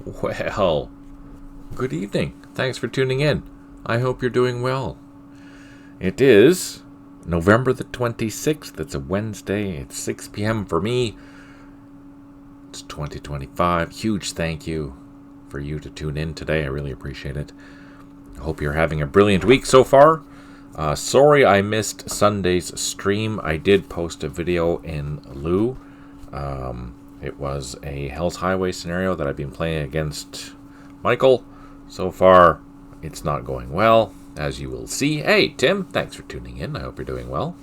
Well, good evening. Thanks for tuning in. I hope you're doing well. It is November the 26th. It's a Wednesday. It's 6 p.m. for me. It's 2025. Huge thank you for you to tune in today. I really appreciate it. I hope you're having a brilliant week so far. Sorry I missed Sunday's stream. I did post a video in lieu. It was a Hell's Highway scenario that I've been playing against Michael. So far, it's not going well, as you will see. Hey, Tim, thanks for tuning in. I hope you're doing well.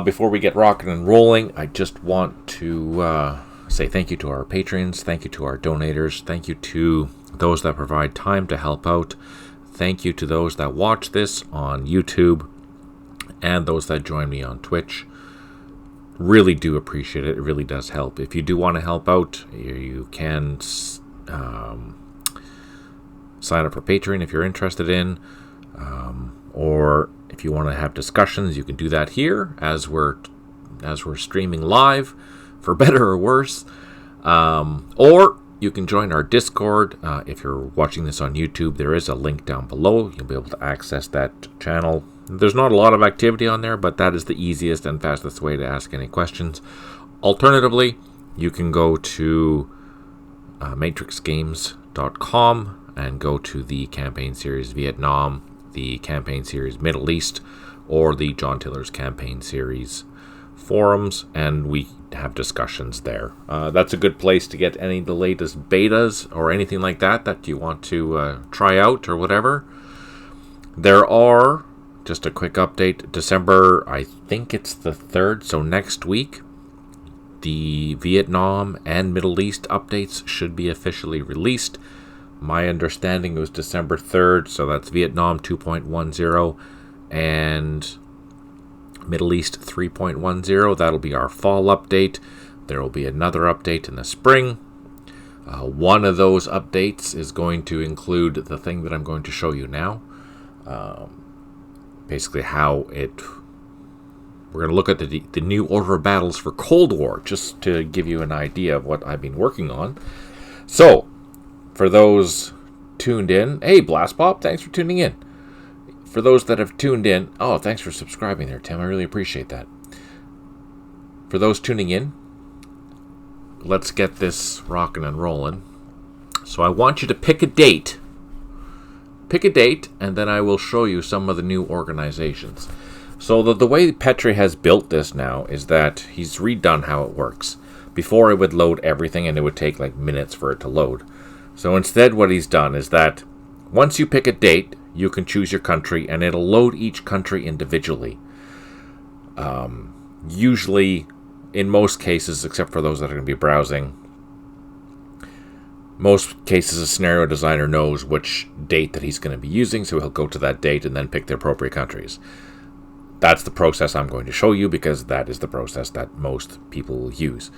Before we get rocking and rolling, I just want to say thank you to our patrons. Thank you to our donators. Thank you to those that provide time to help out. Thank you to those that watch this on YouTube and those that join me on Twitch. Really do appreciate it. It really does help. If you do want to help out, you can sign up for Patreon if you're interested in, or if you want to have discussions, you can do that here as we're streaming live, for better or worse. Or you can join our Discord. If you're watching this on YouTube, there is a link down below. You'll be able to access that channel. There's not a lot of activity on there, but that is the easiest and fastest way to ask any questions. Alternatively, you can go to matrixgames.com and go to the campaign series Vietnam, the campaign series Middle East, or the John Tiller's campaign series forums, and we have discussions there. That's a good place to get any of the latest betas or anything like that you want to try out or whatever. There are, just a quick update, December, I think it's the 3rd, so next week, the Vietnam and Middle East updates should be officially released. My understanding was December 3rd, so that's Vietnam 2.10 and Middle East 3.10. That'll be our fall update. There will be another update in the spring. One of those updates is going to include the thing that I'm going to show you now. Basically we're going to look at the new order of battles for Cold War, just to give you an idea of what I've been working on. So, for those tuned in, hey Blast Pop, thanks for tuning in. For those that have tuned in, oh, thanks for subscribing there, Tim. I really appreciate that. For those tuning in, let's get this rocking and rolling. So I want you to pick a date. Pick a date, and then I will show you some of the new organizations. So the way Petri has built this now is that he's redone how it works. Before, it would load everything, and it would take like minutes for it to load. So instead, what he's done is that once you pick a date, you can choose your country, and it'll load each country individually. Usually, in most cases, except for those that are going to be browsing, most cases a scenario designer knows which date that he's going to be using, so he'll go to that date and then pick the appropriate countries. That's the process I'm going to show you, because that is the process that most people use.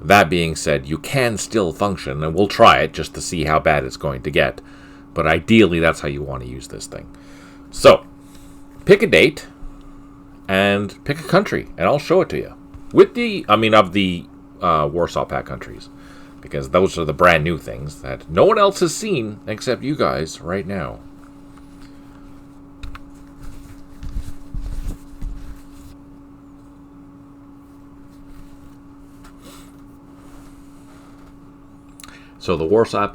That being said, you can still function, and we'll try it just to see how bad it's going to get. But ideally, that's how you want to use this thing. So, pick a date, and pick a country, and I'll show it to you. Of the Warsaw Pact countries. Because those are the brand new things that no one else has seen except you guys right now. So the Warsaw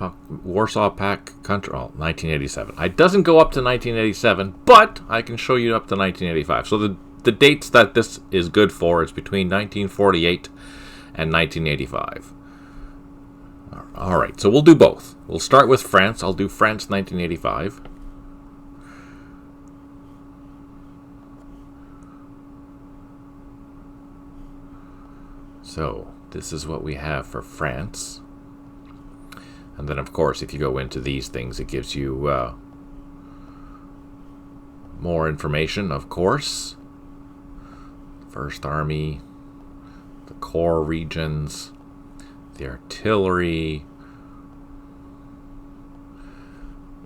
Pact country, 1987. It doesn't go up to 1987, but I can show you up to 1985. So the dates that this is good for is between 1948 and 1985. All right, so we'll do both. We'll start with France. I'll do France 1985. So this is what we have for France. And then, of course, if you go into these things, it gives you more information, of course. First Army, the Corps regions, the artillery.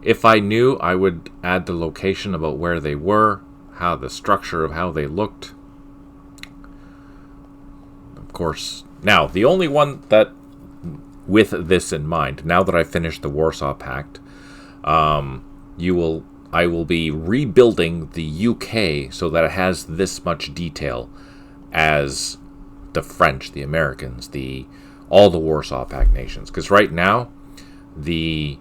If I knew, I would add the location about where they were, how the structure of how they looked. Of course. Now, the only one that with this in mind, now that I've finished the Warsaw Pact, I will be rebuilding the UK so that it has this much detail as the French, the Americans, all the Warsaw Pact nations. Because right now, the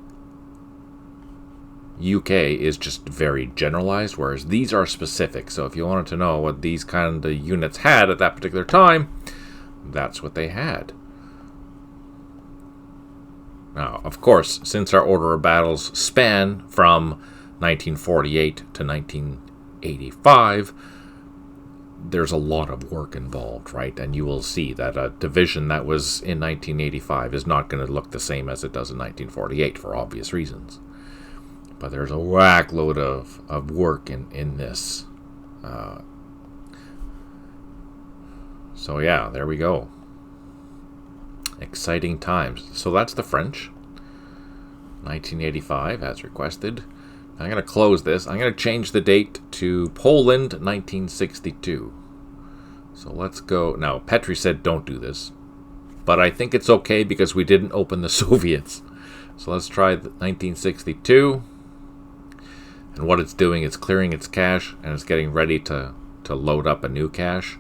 UK is just very generalized, whereas these are specific. So if you wanted to know what these kind of units had at that particular time, that's what they had. Now, of course, since our order of battles span from 1948 to 1985, there's a lot of work involved, right? And you will see that a division that was in 1985 is not going to look the same as it does in 1948 for obvious reasons. But there's a whack load of work in this. So yeah, there we go. Exciting times. So that's the French. 1985 as requested. I'm going to close this. I'm going to change the date to Poland 1962. So let's go. Now, Petri said don't do this. But I think it's okay because we didn't open the Soviets. So let's try 1962. And what it's doing is clearing its cache and it's getting ready to load up a new cache.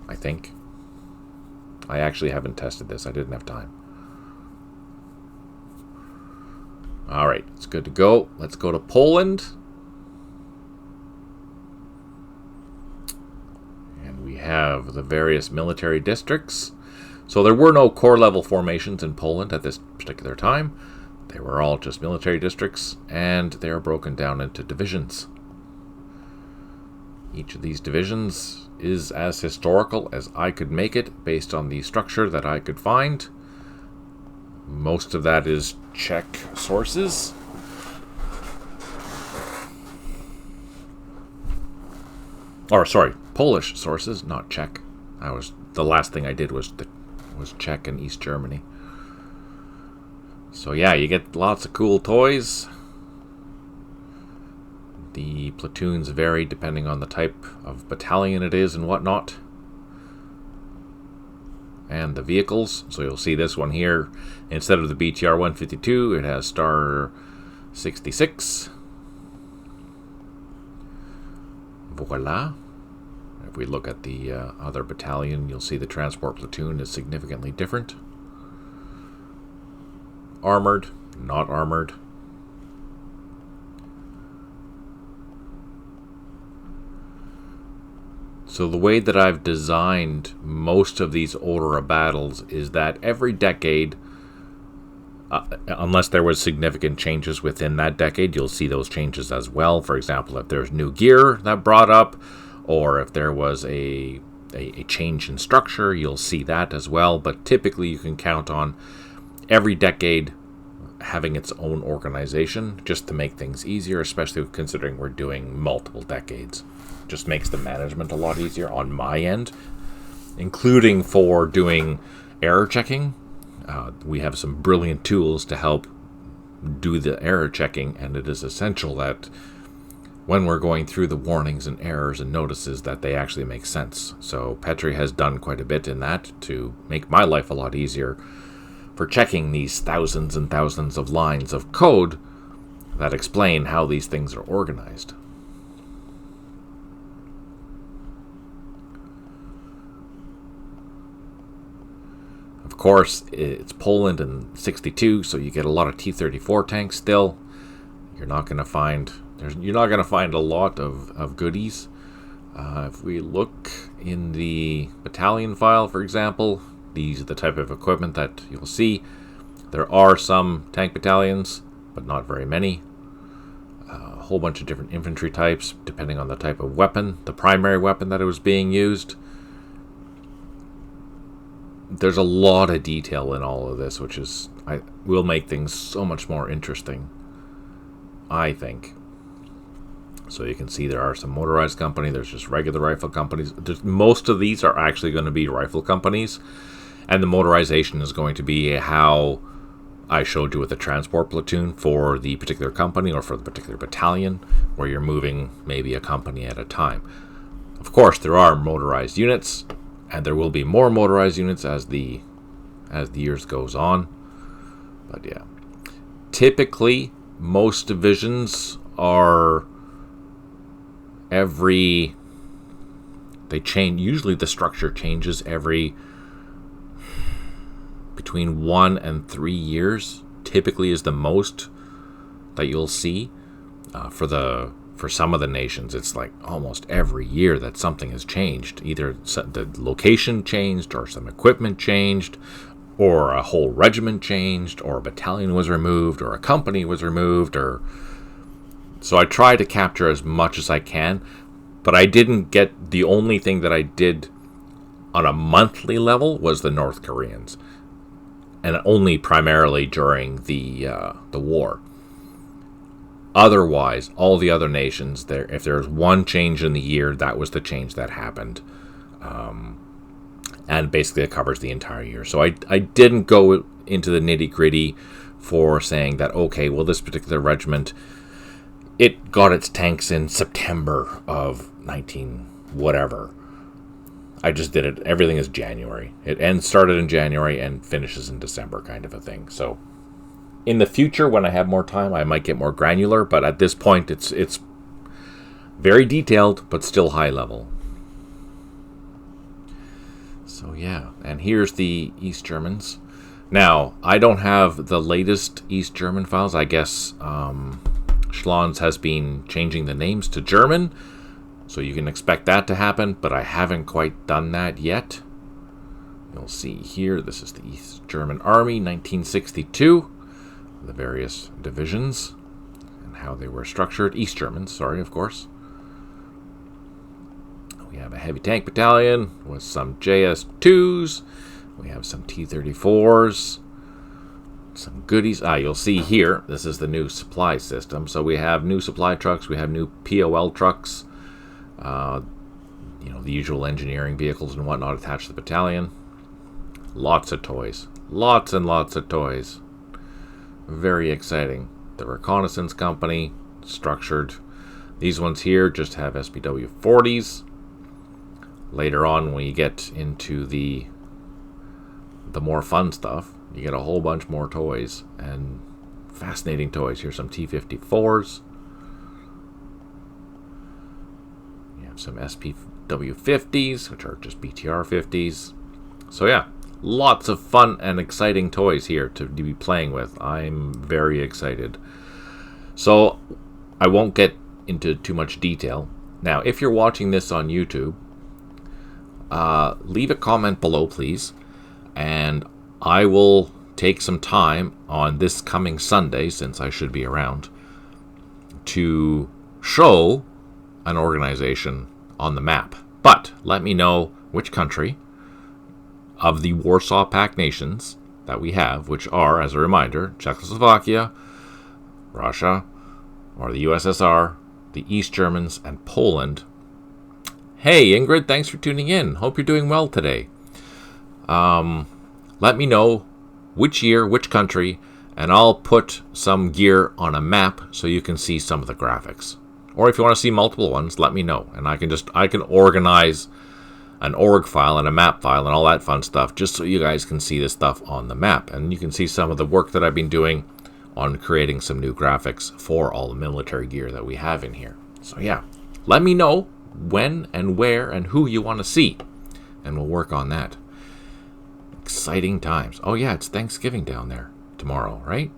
I think. I actually haven't tested this. I didn't have time. Alright, it's good to go. Let's go to Poland. And we have the various military districts. So there were no corps level formations in Poland at this particular time. They were all just military districts, and they are broken down into divisions. Each of these divisions is as historical as I could make it based on the structure that I could find. Most of that is Czech sources. Or sorry, Polish sources, not Czech. The last thing I did was Czech and East Germany. So yeah, you get lots of cool toys. The platoons vary depending on the type of battalion it is and whatnot. And the vehicles. So you'll see this one here. Instead of the BTR 152, it has Star 66. Voila. If we look at the other battalion, you'll see the transport platoon is significantly different. Armored, not armored. So the way that I've designed most of these order of battles is that every decade, unless there was significant changes within that decade, you'll see those changes as well. For example, if there's new gear that brought up, or if there was a change in structure, you'll see that as well. But typically you can count on every decade having its own organization just to make things easier, especially considering we're doing multiple decades. Just makes the management a lot easier on my end, including for doing error checking. We have some brilliant tools to help do the error checking, and it is essential that when we're going through the warnings and errors and notices that they actually make sense. So Petri has done quite a bit in that to make my life a lot easier for checking these thousands and thousands of lines of code that explain how these things are organized. Of course, it's Poland in 62, so you get a lot of T-34 tanks still. You're not going to find a lot of goodies. If we look in the battalion file, for example, these are the type of equipment that you'll see. There are some tank battalions, but not very many. A whole bunch of different infantry types, depending on the type of weapon, the primary weapon that it was being used. There's a lot of detail in all of this, which will make things so much more interesting, I think. So you can see there are some motorized companies, there's just regular rifle companies. Most of these are actually going to be rifle companies, and the motorization is going to be how I showed you with the transport platoon for the particular company or for the particular battalion, where you're moving maybe a company at a time. Of course, there are motorized units, And there will be more motorized units as the years goes on. But yeah, typically most divisions are they change. Usually the structure changes every between 1 and 3 years. Typically is the most that you'll see. For some of the nations, it's like almost every year that something has changed. Either the location changed, or some equipment changed, or a whole regiment changed, or a battalion was removed, or a company was removed, So I try to capture as much as I can, but I didn't get. The only thing that I did on a monthly level was the North Koreans, and only primarily during the war. Otherwise, all the other nations, if there's one change in the year, that was the change that happened. And basically it covers the entire year. So I didn't go into the nitty-gritty for saying that, okay, well, this particular regiment, it got its tanks in September of 19 whatever. I just did it. Everything is January. It started in January and finishes in December, kind of a thing. So in the future, when I have more time, I might get more granular, but at this point, it's very detailed, but still high level. So yeah, and here's the East Germans. Now, I don't have the latest East German files. I guess Schlons has been changing the names to German, so you can expect that to happen, but I haven't quite done that yet. You'll see here, this is the East German Army, 1962. The various divisions and how they were structured. East Germans, sorry, of course. We have a heavy tank battalion with some JS2s. We have some T-34s. Some goodies. You'll see here, this is the new supply system. So we have new supply trucks. We have new POL trucks. The usual engineering vehicles and whatnot attached to the battalion. Lots of toys. Lots and lots of toys. Very exciting. The reconnaissance company, structured. These ones here just have SPW 40s. Later on, when you get into the more fun stuff, you get a whole bunch more toys and fascinating toys. Here's some T-54s. You have some SPW 50s, which are just BTR 50s. So yeah, lots of fun and exciting toys here to be playing with. I'm very excited. So I won't get into too much detail. Now, if you're watching this on YouTube, leave a comment below, please. And I will take some time on this coming Sunday, since I should be around, to show an organization on the map. But let me know which country of the Warsaw Pact nations that we have, which are, as a reminder, Czechoslovakia, Russia, or the USSR, the East Germans, and Poland. Hey, Ingrid, thanks for tuning in. Hope you're doing well today. Let me know which year, which country, and I'll put some gear on a map so you can see some of the graphics. Or if you want to see multiple ones, let me know, and I can organize an org file and a map file and all that fun stuff, just so you guys can see this stuff on the map. And you can see some of the work that I've been doing on creating some new graphics for all the military gear that we have in here. So yeah, let me know when and where and who you want to see, and we'll work on that. Exciting times. Oh yeah, it's Thanksgiving down there tomorrow, right?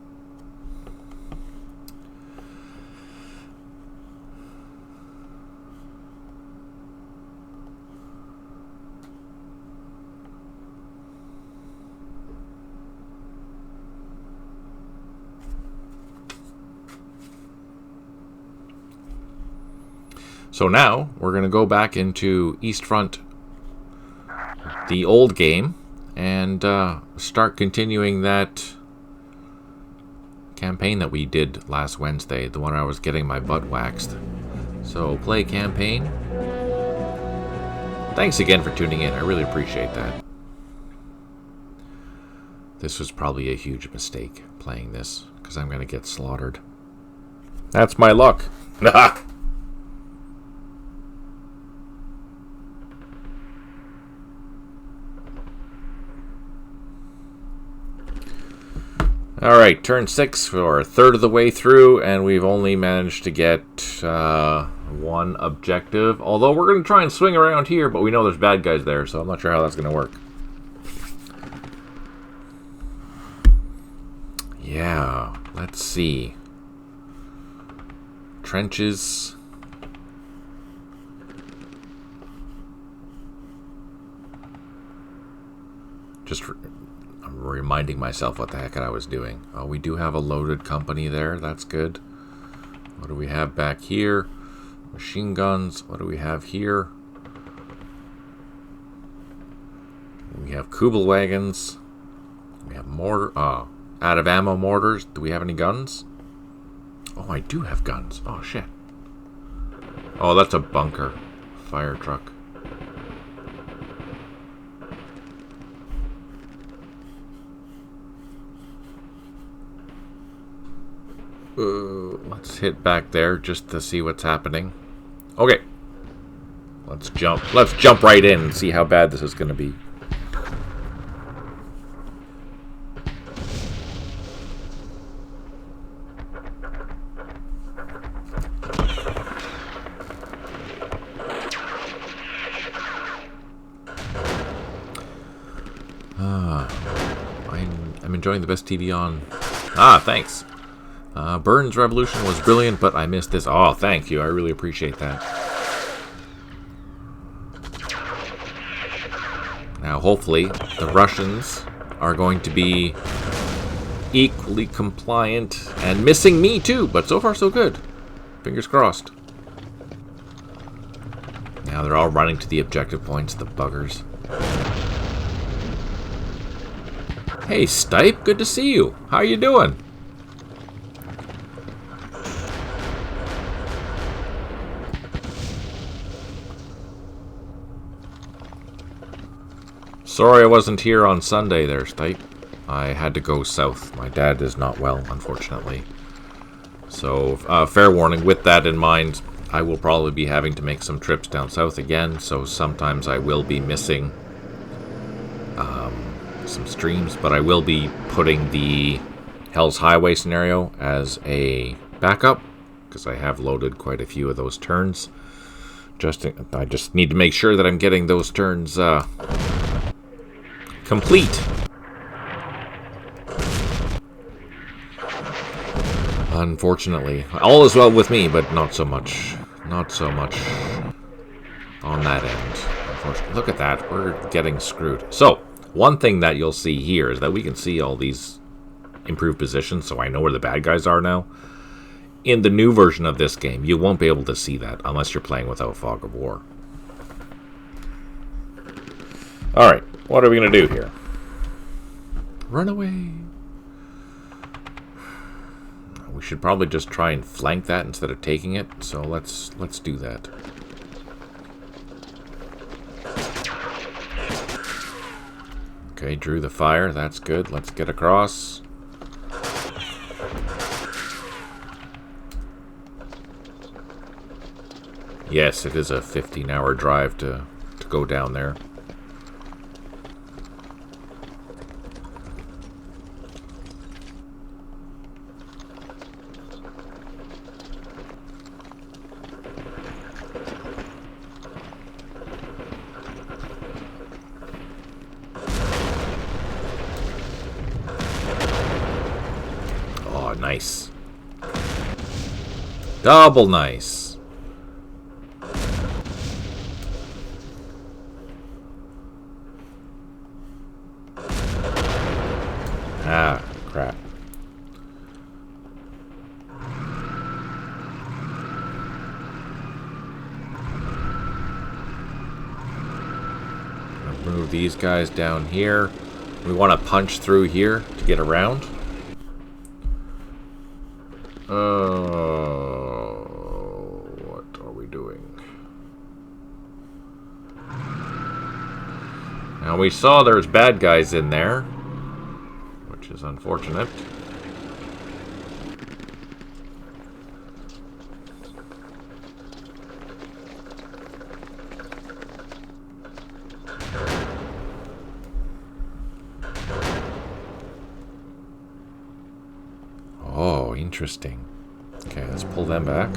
So now we're going to go back into East Front, the old game, and start continuing that campaign that we did last Wednesday, the one I was getting my butt waxed. So play campaign. Thanks again for tuning in. I really appreciate that. This was probably a huge mistake playing this, because I'm going to get slaughtered. That's my luck. Alright, turn 6, we're a third of the way through, and we've only managed to get one objective. Although we're going to try and swing around here, but we know there's bad guys there, so I'm not sure how that's going to work. Yeah, let's see. Trenches. I'm reminding myself what the heck I was doing. Oh, we do have a loaded company there. That's good. What do we have back here? Machine guns. What do we have here? We have Kubel wagons. We have mortar. Out of ammo mortars. Do we have any guns? Oh, I do have guns. Oh, shit. Oh, that's a bunker. Fire truck. Let's hit back there just to see what's happening. Okay. Let's jump. Let's jump right in and see how bad this is going to be. I'm enjoying the best TV on. Thanks. Burns Revolution was brilliant, but I missed this. Oh, thank you. I really appreciate that. Now, hopefully, the Russians are going to be equally compliant and missing me too, but so far so good. Fingers crossed. Now they're all running to the objective points, the buggers. Hey, Stipe, good to see you. How you doing? Sorry I wasn't here on Sunday there, Stipe. I had to go south. My dad is not well, unfortunately. So, fair warning, with that in mind, I will probably be having to make some trips down south again, so sometimes I will be missing some streams, but I will be putting the Hell's Highway scenario as a backup, because I have loaded quite a few of those turns. I just need to make sure that I'm getting those turns complete. Unfortunately. All is well with me, but not so much. Not so much on that end. Unfortunately. Look at that. We're getting screwed. So, one thing that you'll see here is that we can see all these improved positions, so I know where the bad guys are now. In the new version of this game, you won't be able to see that unless you're playing without Fog of War. Alright, what are we going to do here? Run away. We should probably just try and flank that instead of taking it, so let's do that. Okay, drew the fire, that's good. Let's get across. Yes, it is a 15-hour drive to go down there. Nice. Double nice. Ah, crap. Move these guys down here. We want to punch through here to get around. What are we doing? Now we saw there's bad guys in there, which is unfortunate. interesting. Okay, let's pull them back.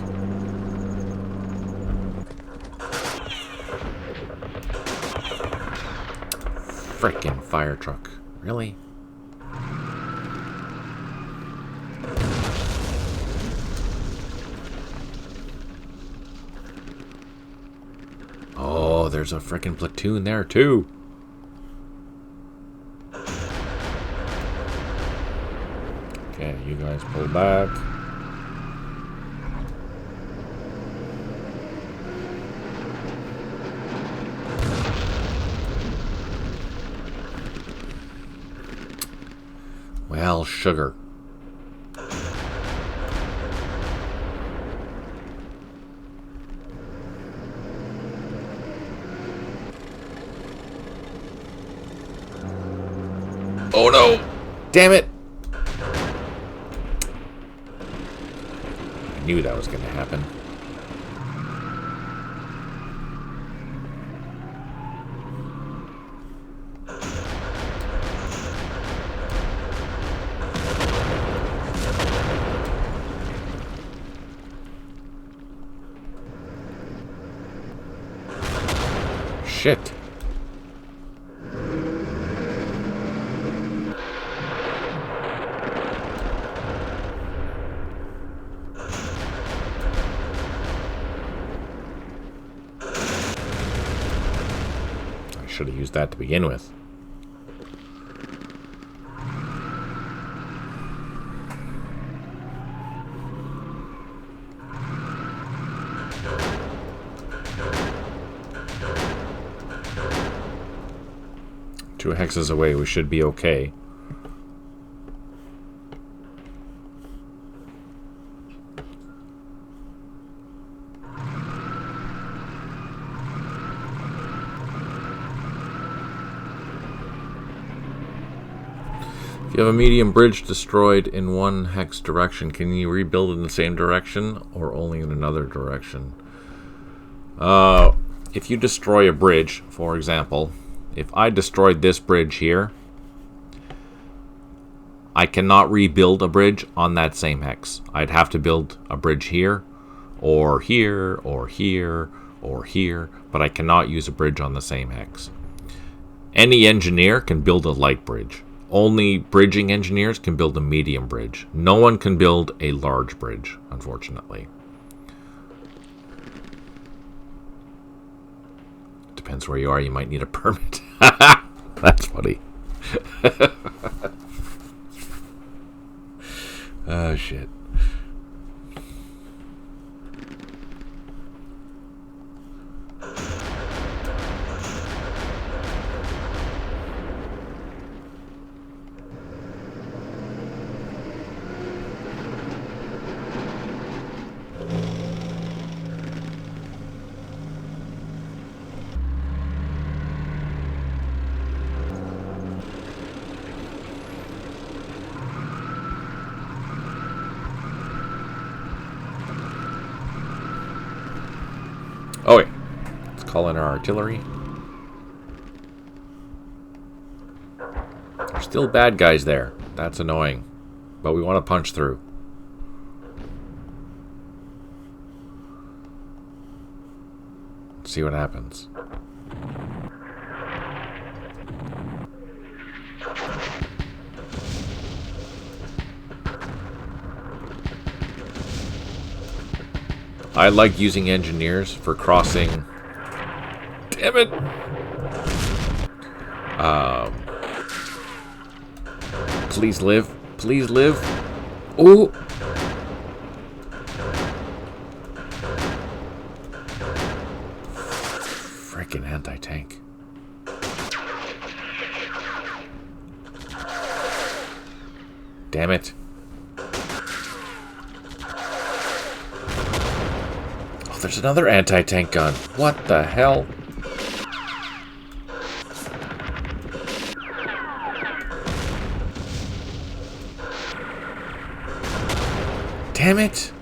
Frickin' fire truck. Really? Oh, there's a frickin' platoon there, too. Okay, you guys pull back. Well, sugar. Oh no! Damn it! I knew that was going to happen. Shit. I should have used that to begin with. Two hexes away, we should be okay. If you have a medium bridge destroyed in one hex direction, can you rebuild in the same direction or only in another direction? If you destroy a bridge, for example, if I destroyed this bridge here, I cannot rebuild a bridge on that same hex. I'd have to build a bridge here, or here, or here, or here, but I cannot use a bridge on the same hex. Any engineer can build a light bridge. Only bridging engineers can build a medium bridge. No one can build a large bridge, unfortunately. Depends where you are, you might need a permit. That's funny. Oh, shit. Oh wait, let's call in our artillery. There's still bad guys there. That's annoying. But we want to punch through. Let's see what happens. I like using engineers for crossing. Damn it! Please live. Please live. Ooh! Frickin' anti-tank. Damn it. There's another anti-tank gun. What the hell? Damn it!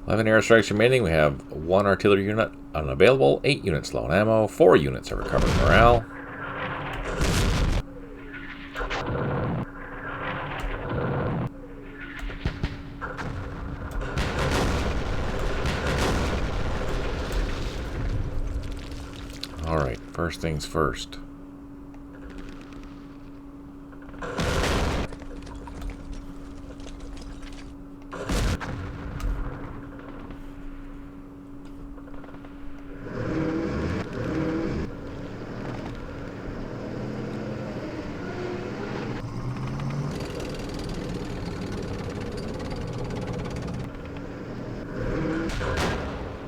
11 airstrikes remaining. We have 1 artillery unit unavailable, 8 units low on ammo, 4 units have recovered morale. Alright, first things first.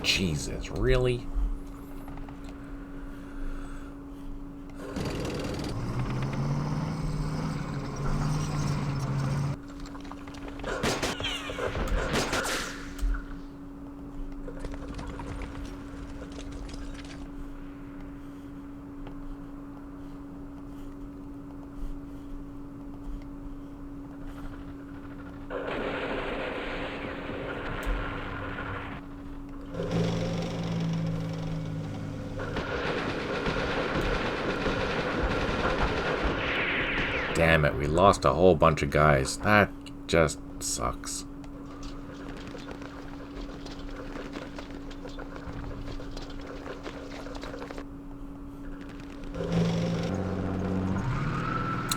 Jesus, really? Damn it, we lost a whole bunch of guys. That just sucks.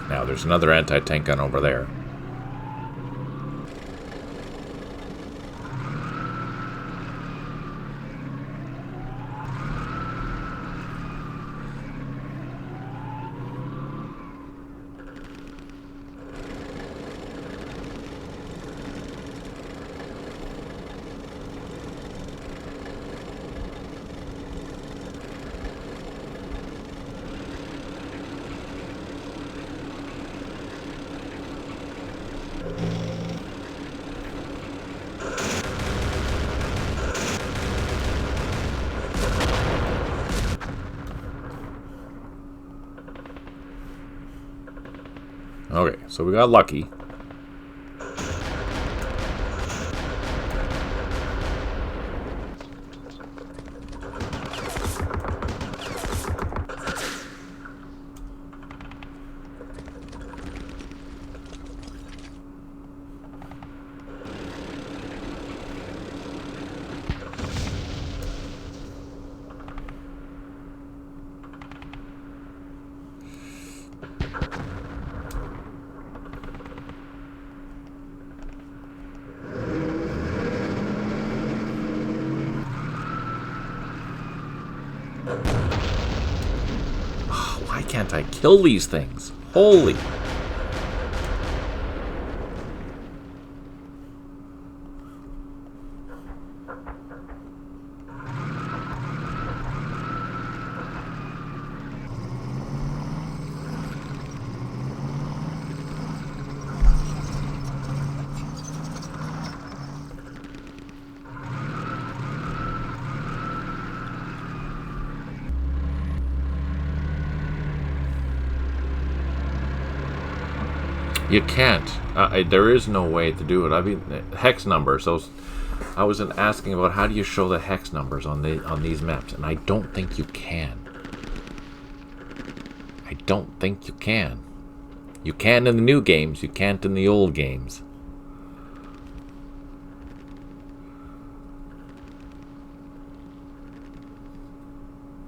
Now, there's another anti-tank gun over there. Okay, so we got lucky. Why can't I kill these things? Holy. You can't. There is no way to do it. I mean, hex numbers. So I was asking about how do you show the hex numbers on these maps, and I don't think you can. I don't think you can. You can in the new games. You can't in the old games.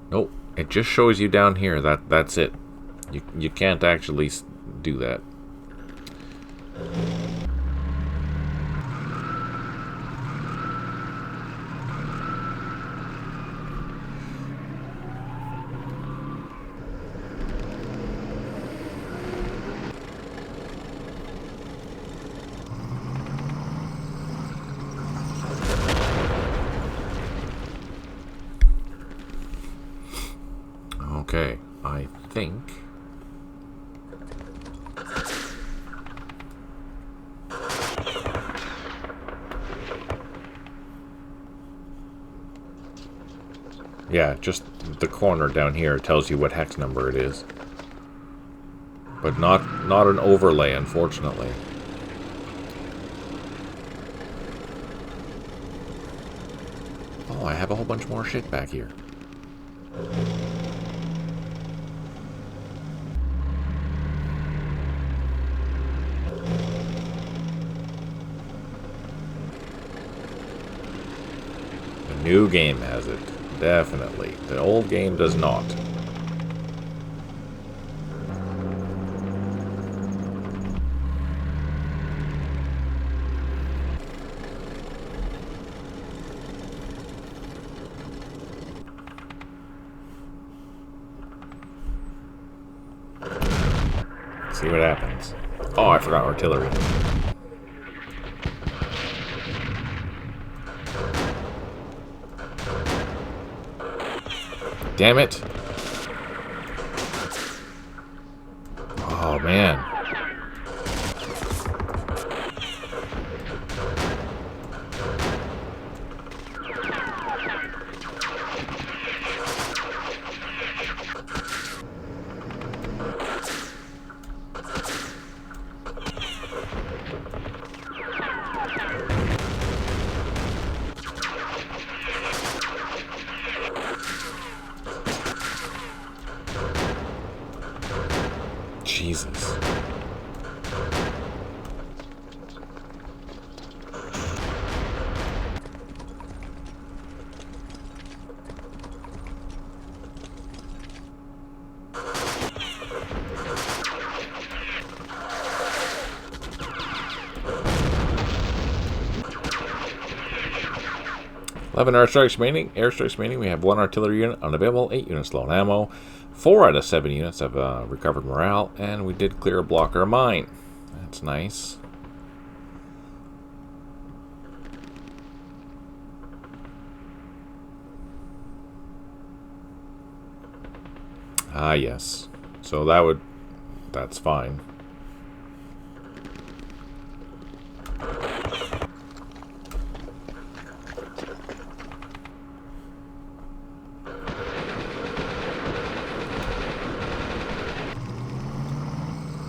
Nope. It just shows you down here. That's it. You can't actually do that. Okay, I think... Yeah, just the corner down here tells you what hex number it is. But not an overlay, unfortunately. Oh, I have a whole bunch more shit back here. The new game has it. Definitely. The old game does not. See what happens. Oh, I forgot artillery. Damn it. Oh, man. Jesus. Airstrikes remaining. We have 1 artillery unit unavailable, 8 units low on ammo. 4 out of 7 units have recovered morale, and we did clear a blocker mine. That's nice. Ah, yes. So that's fine.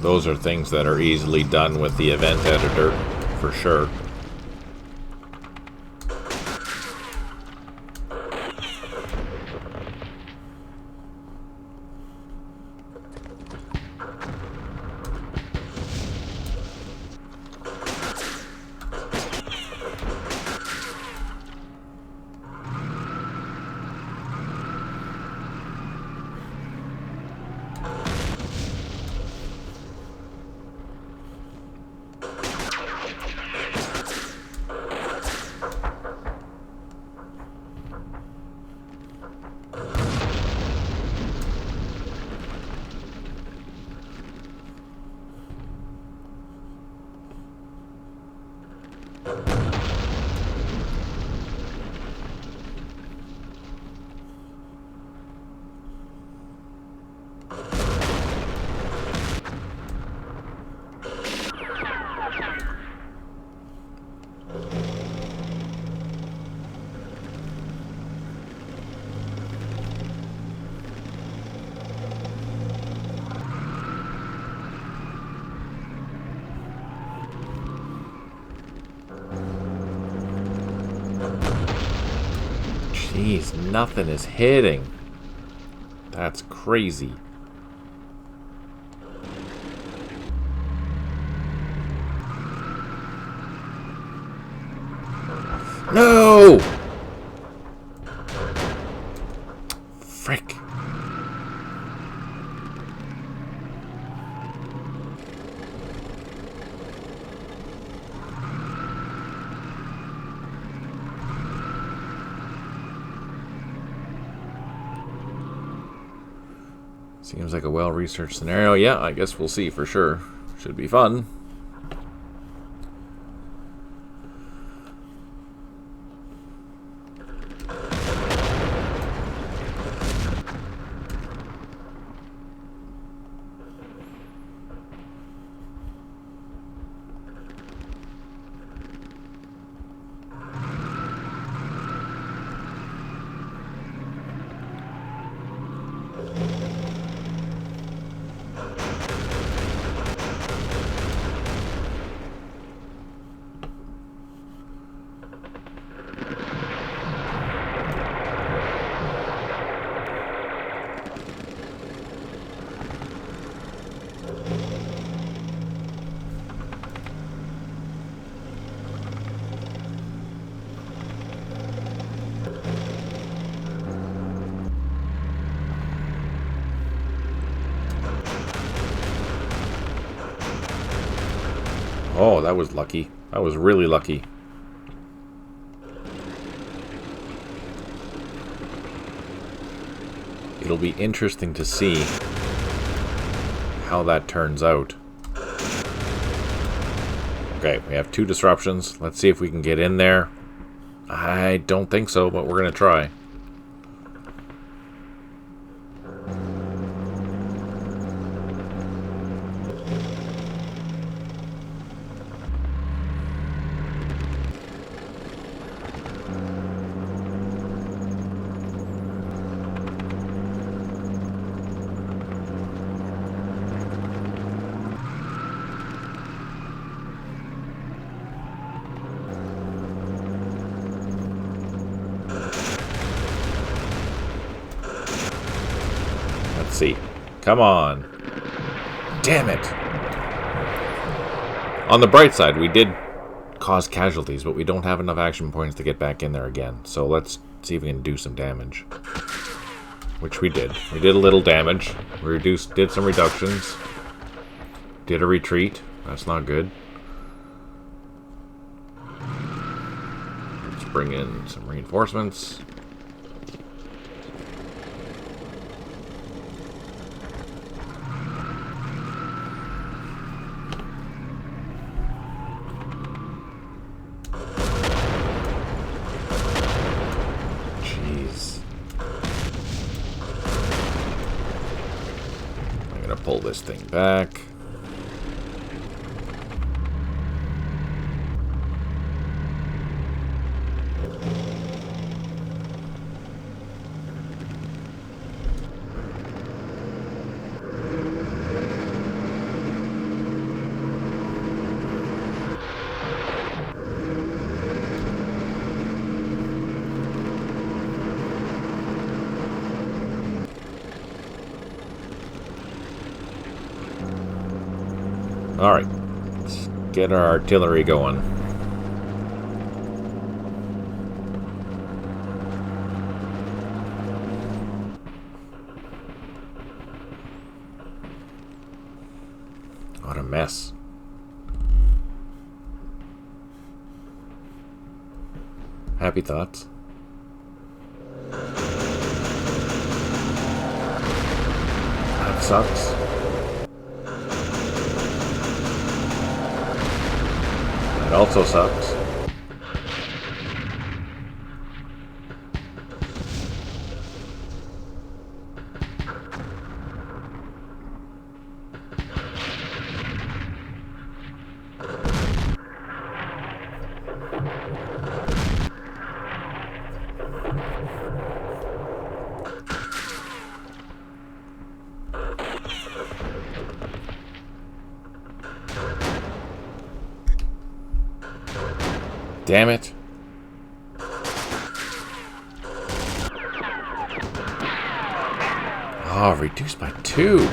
Those are things that are easily done with the event editor, for sure. Jeez, nothing is hitting. That's crazy. No! Frick. Seems like a well-researched scenario. Yeah, I guess we'll see for sure. Should be fun. Oh, that was lucky. That was really lucky. It'll be interesting to see how that turns out. Okay, we have 2 disruptions. Let's see if we can get in there. I don't think so, but we're going to try. Let's see. Come on. Damn it. On the bright side, we did cause casualties, but we don't have enough action points to get back in there again. So let's see if we can do some damage. Which we did. We did a little damage. We did some reductions. Did a retreat. That's not good. Let's bring in some reinforcements. Pull this thing back. Alright, let's get our artillery going. What a mess. Happy thoughts. That sucks. It also sucks. Damn it. Oh, reduced by 2.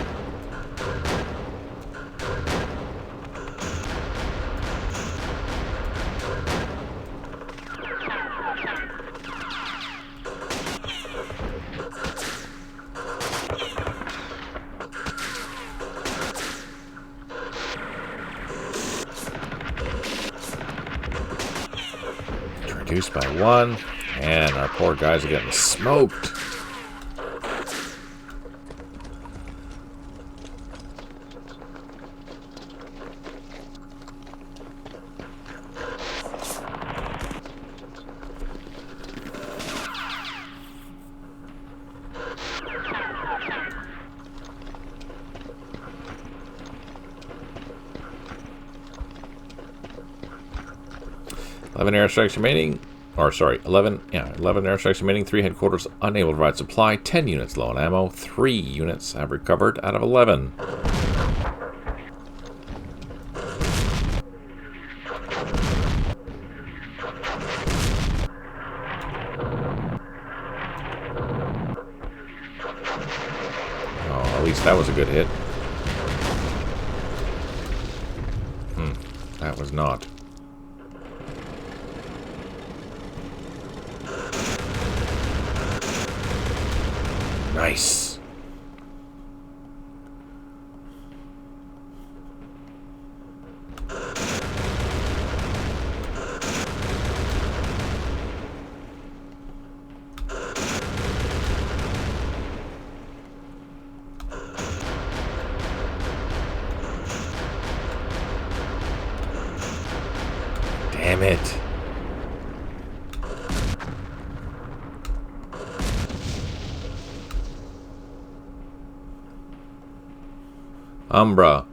Reduced by 1, and our poor guys are getting smoked. Airstrikes remaining, or sorry, 11 airstrikes remaining, 3 headquarters unable to provide supply, 10 units low on ammo, 3 units have recovered out of 11. Oh, at least that was a good hit. That was not. Nice. Damn it. Umbra.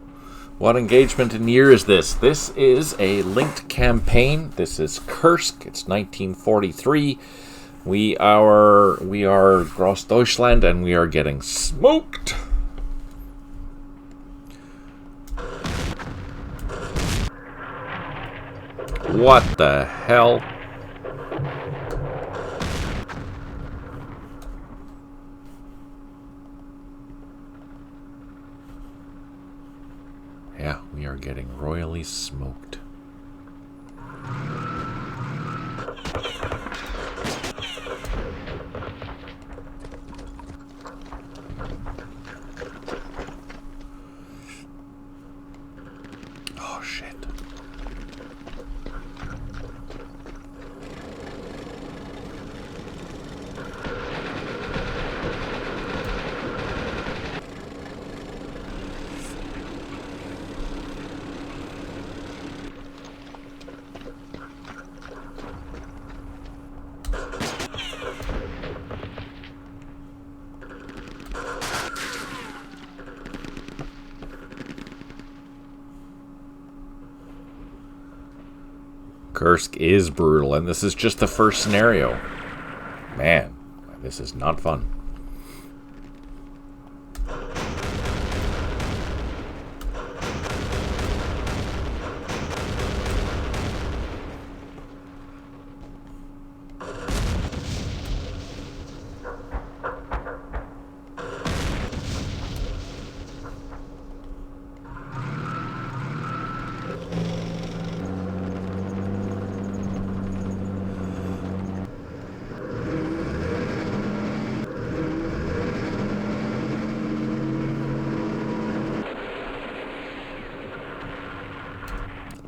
What engagement and year is this? This is a linked campaign. This is Kursk. It's 1943. We are Gross Deutschland, and we are getting smoked. What the hell? Yeah, we are getting royally smoked. Oh, shit. Kursk is brutal, and this is just the first scenario. Man, this is not fun.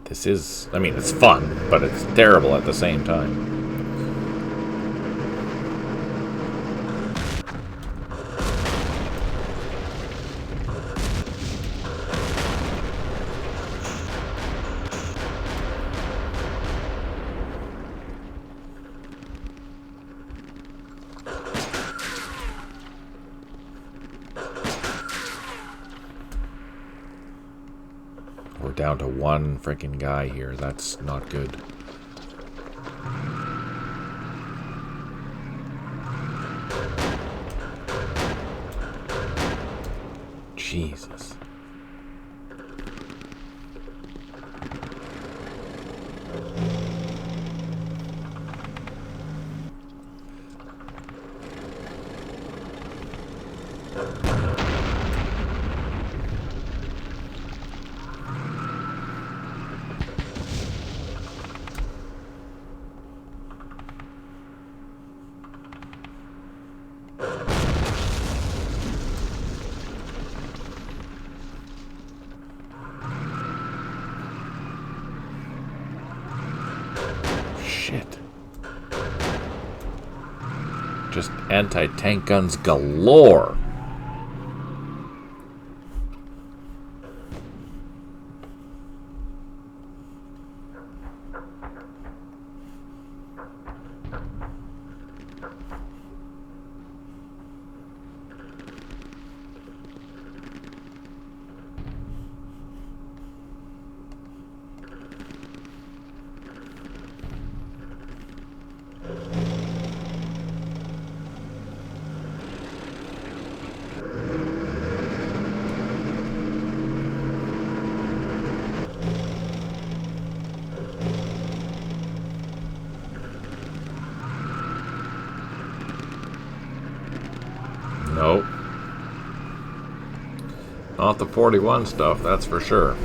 This is, I mean, it's fun, but it's terrible at the same time. We're down to one freaking guy here. That's not good. Jesus. Shit. Just anti-tank guns galore. Nope. Not the 41 stuff, that's for sure.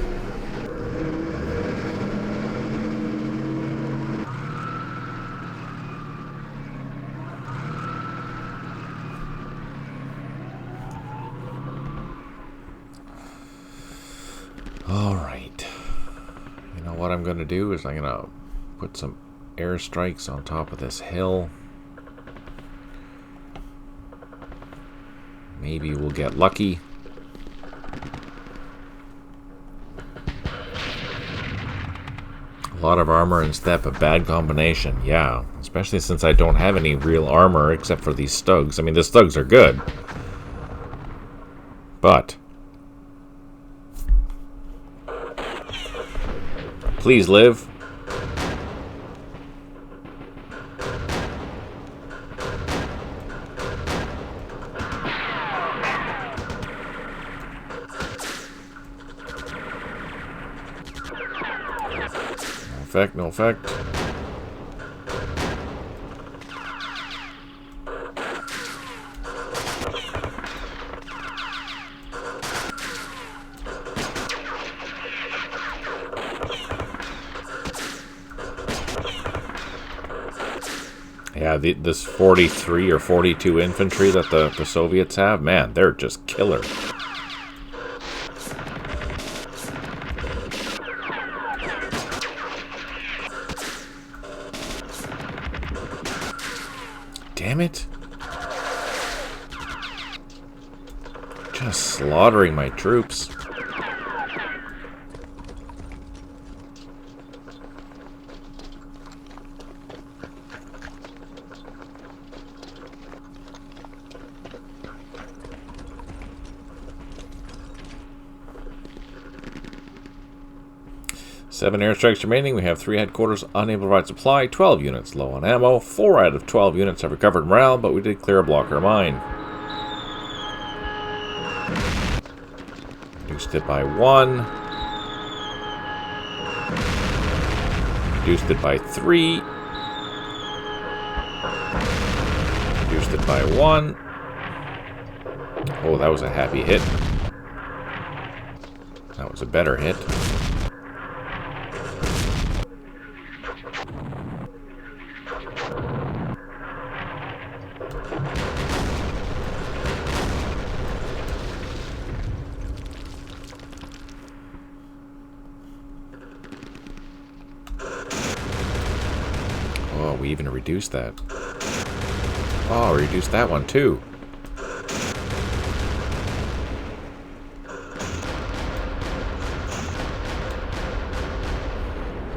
Alright. You know what I'm going to do is I'm going to put some airstrikes on top of this hill. Maybe we'll get lucky. A lot of armor and step, a bad combination. Yeah, especially since I don't have any real armor except for these stugs. I mean, the stugs are good. But please live. No effect, no effect. Yeah, this 43 or 42 infantry that the Soviets have, man, they're just killer. Damn it. Just slaughtering my troops. Seven airstrikes remaining. We have 3 headquarters unable to provide supply, 12 units low on ammo, 4 out of 12 units have recovered morale, but we did clear a blocker mine. Reduced it by 1. Reduced it by 3. Reduced it by 1. Oh, that was a happy hit. That was a better hit. Oh, we even reduced that. Oh, reduced that one too.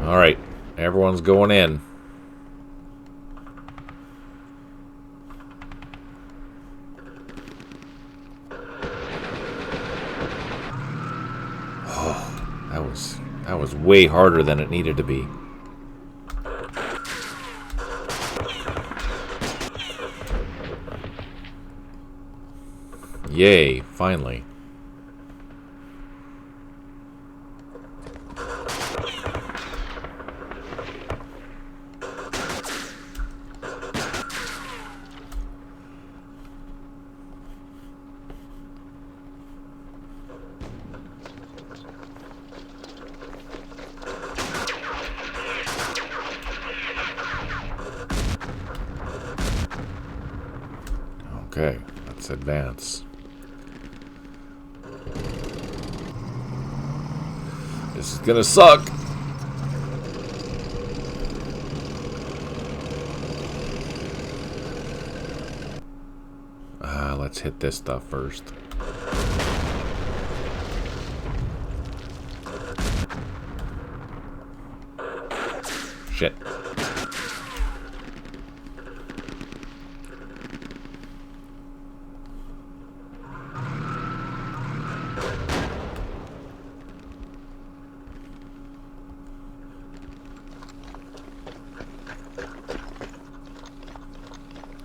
Alright, everyone's going in. Oh, that was way harder than it needed to be. Yay, finally. Okay, let's advance. This is gonna suck. Let's hit this stuff first. Shit.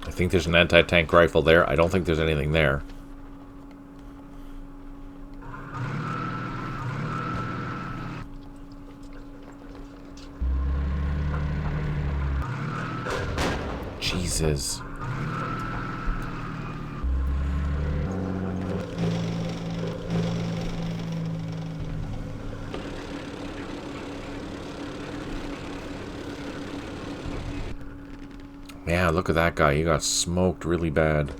I think there's an anti-tank rifle there. I don't think there's anything there. Jesus. Yeah, look at that guy. He got smoked really bad.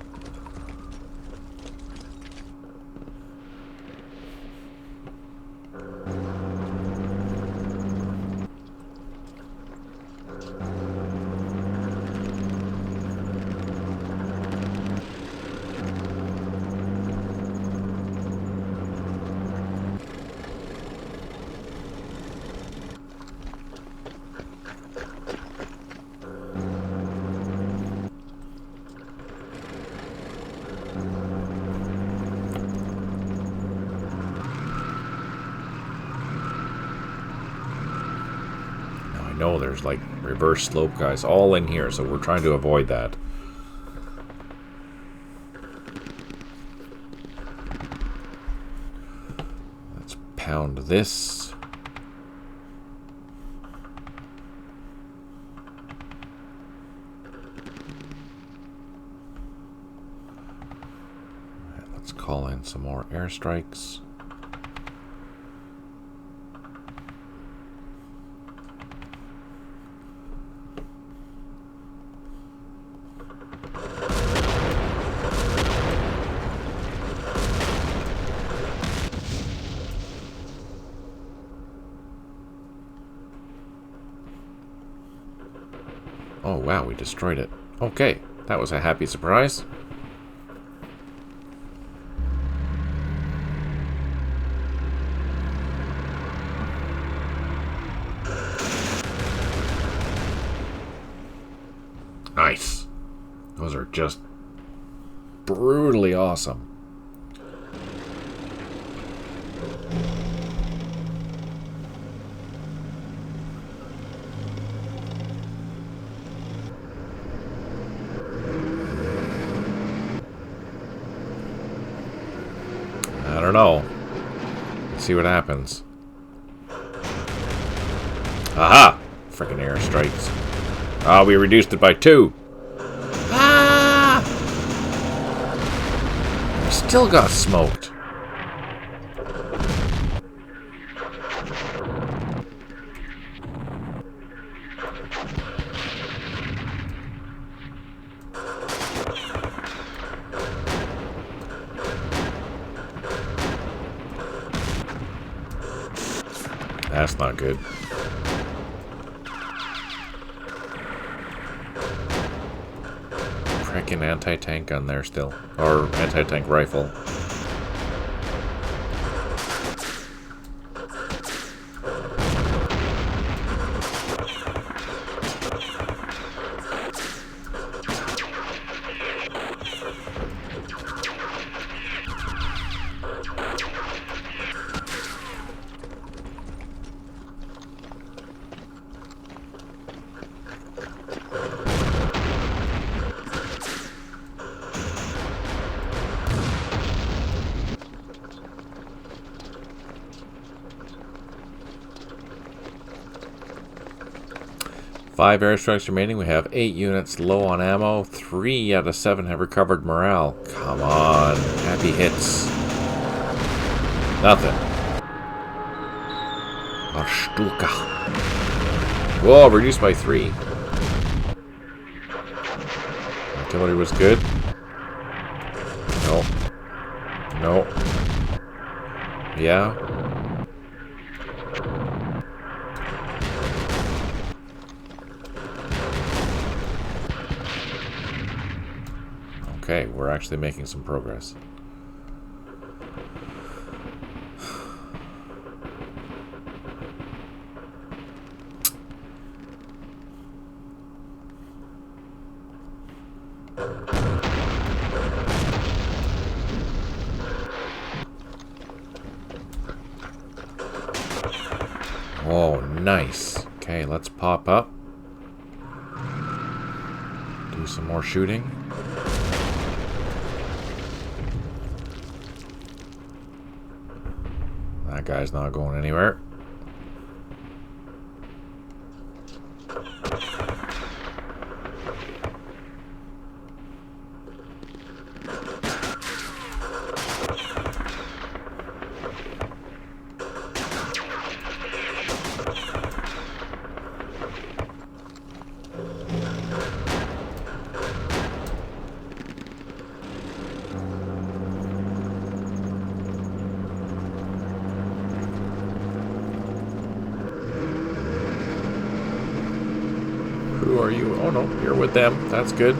know there's like reverse slope guys all in here, so we're trying to avoid that. Let's pound this. And let's call in some more airstrikes. Oh wow, we destroyed it. Okay, that was a happy surprise. Nice. Those are just brutally awesome. I don't know. Let's see what happens. Aha! Freaking airstrikes. Ah, we reduced it by 2. Ah! We still got smoked. That's not good. Frickin' anti-tank gun there still. Or anti-tank rifle. Five airstrikes remaining. We have 8 units low on ammo. 3 out of 7 have recovered morale. Come on. Happy hits. Nothing. A Stuka. Whoa, reduced by 3. Artillery was good. No. No. Yeah. Okay, we're actually making some progress. Oh, nice. Okay, let's pop up. Do some more shooting. That guy's not going anywhere. Who are you? Oh no, you're with them. That's good.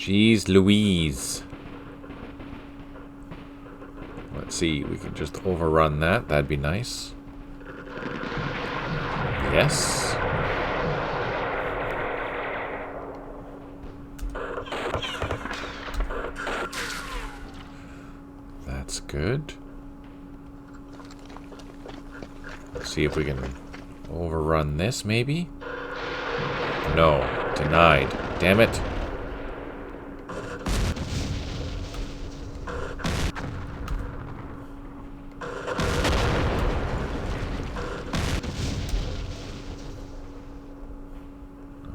Jeez Louise. Let's see, we can just overrun that. That'd be nice. Yes. That's good. Let's see if we can overrun this, maybe? No. Denied. Damn it.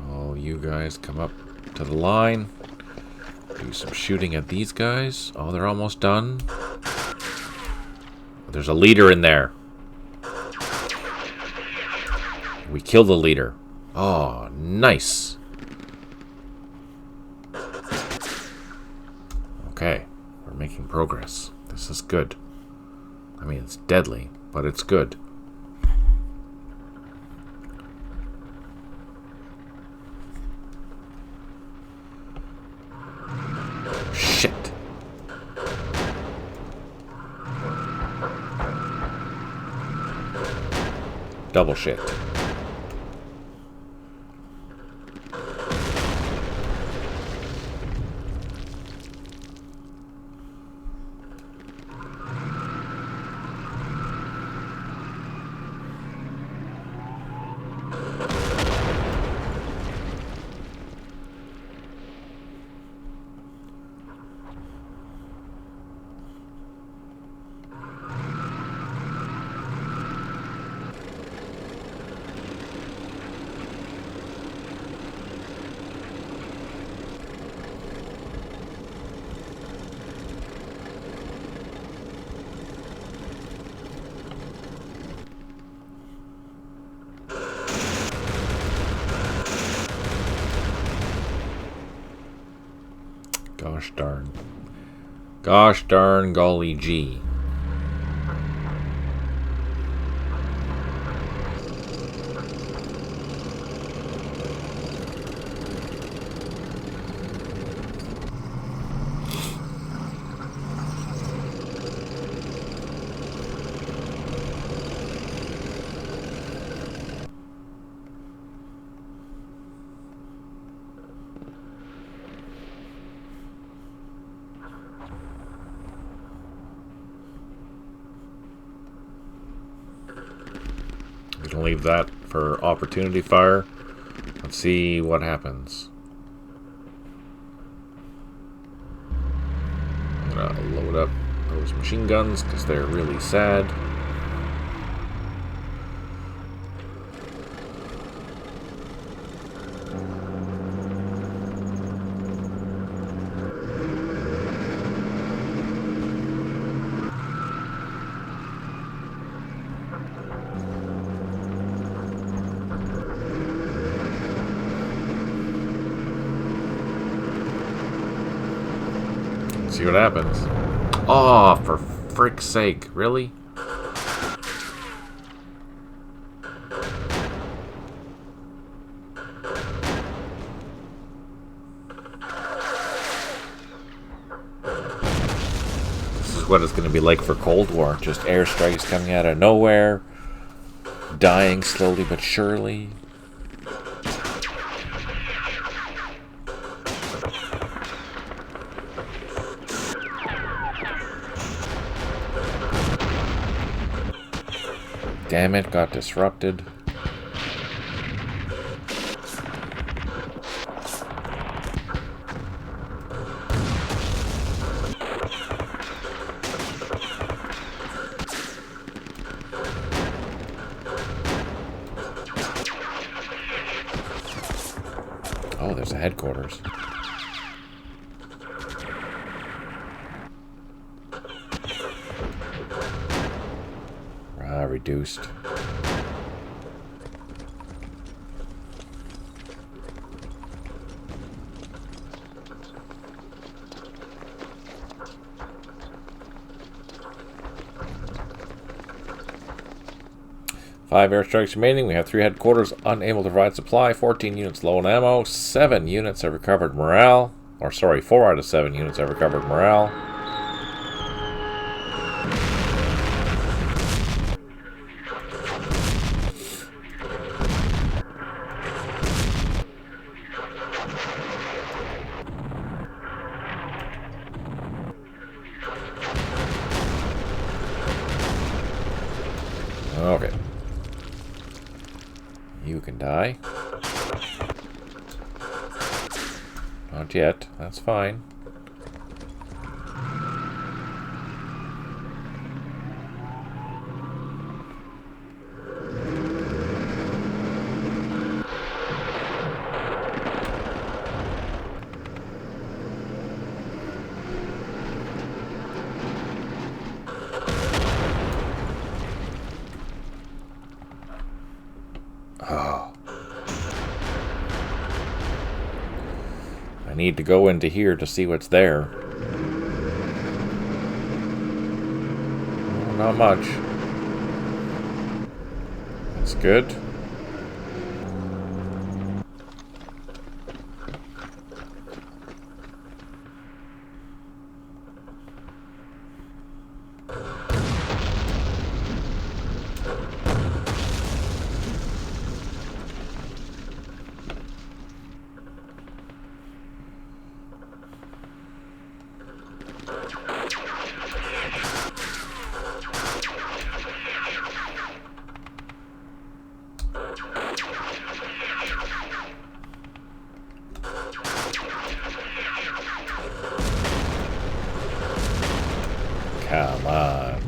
Oh, you guys come up to the line. Do some shooting at these guys. Oh, they're almost done. There's a leader in there. We kill the leader. Oh, nice. Okay, we're making progress. This is good. I mean, it's deadly, but it's good. Shit. Double shit. Gosh darn. Gosh darn golly gee. We can leave that for opportunity fire. Let's see what happens. I'm gonna load up those machine guns because they're really sad. See what happens. Oh, for frick's sake. Really? This is what it's going to be like for Cold War. Just airstrikes coming out of nowhere. Dying slowly but surely. Damn it, got disrupted. Oh, there's a headquarters. Reduced. Five airstrikes remaining. We have 3 headquarters unable to provide supply. 14 units low on ammo. 7 units have recovered morale. Or sorry, 4 out of 7 units have recovered morale. Okay. You can die. Not yet. That's fine. Oh. I need to go into here to see what's there. Oh, not much. That's good. Come on.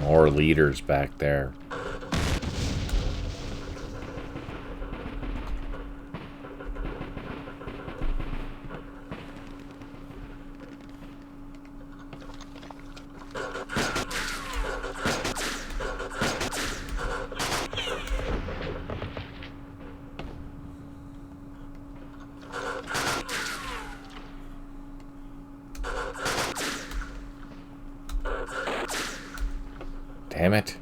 More leaders back there. Damn it.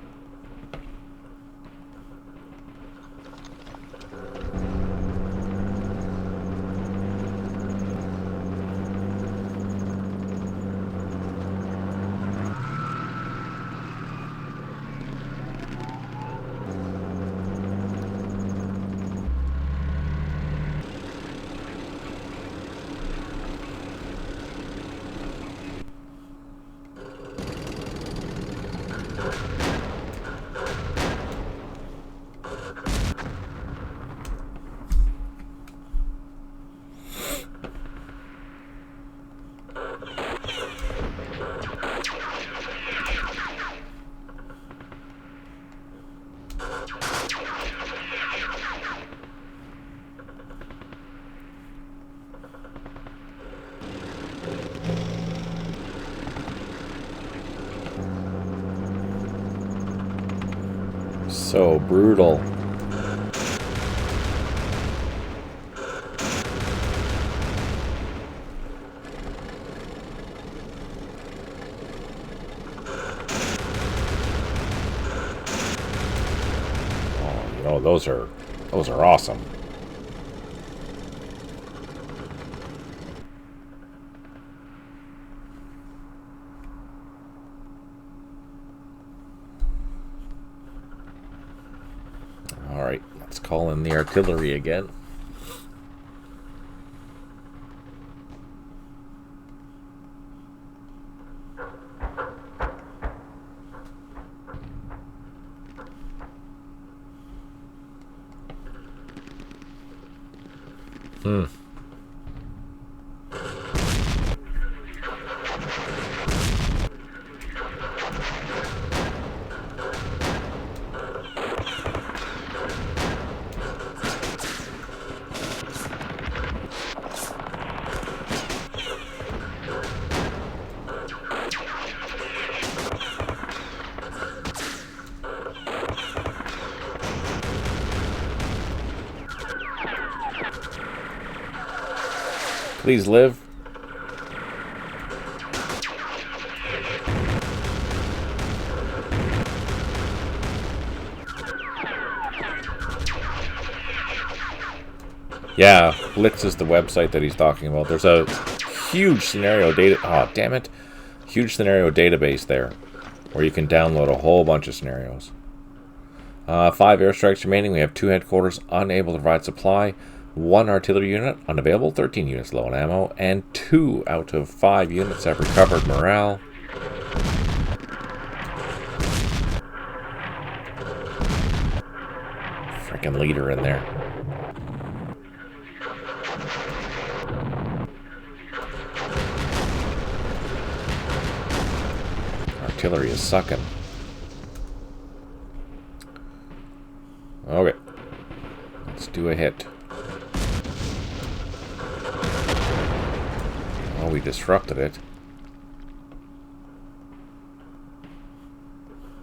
So brutal. Oh, you know, those are awesome. Alright, let's call in the artillery again. Please live. Yeah, Blitz is the website that he's talking about. There's a huge scenario data... Oh, damn it. Huge scenario database there, where you can download a whole bunch of scenarios. 5 airstrikes remaining. We have 2 headquarters unable to provide supply. 1 artillery unit unavailable. 13 units low on ammo. And 2 out of 5 units have recovered morale. Freaking leader in there. Artillery is sucking. Okay. Let's do a hit. Oh, we disrupted it.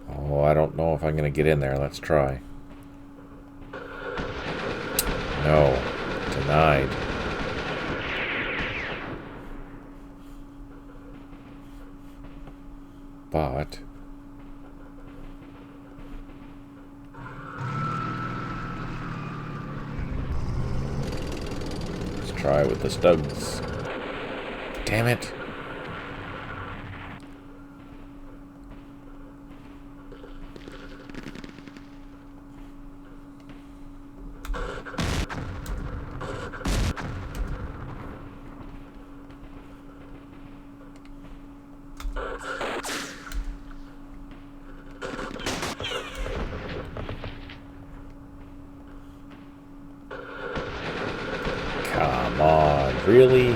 Oh, I don't know if I'm going to get in there. Let's try. No. Denied. But... let's try with the studs. Damn it. Come on, really?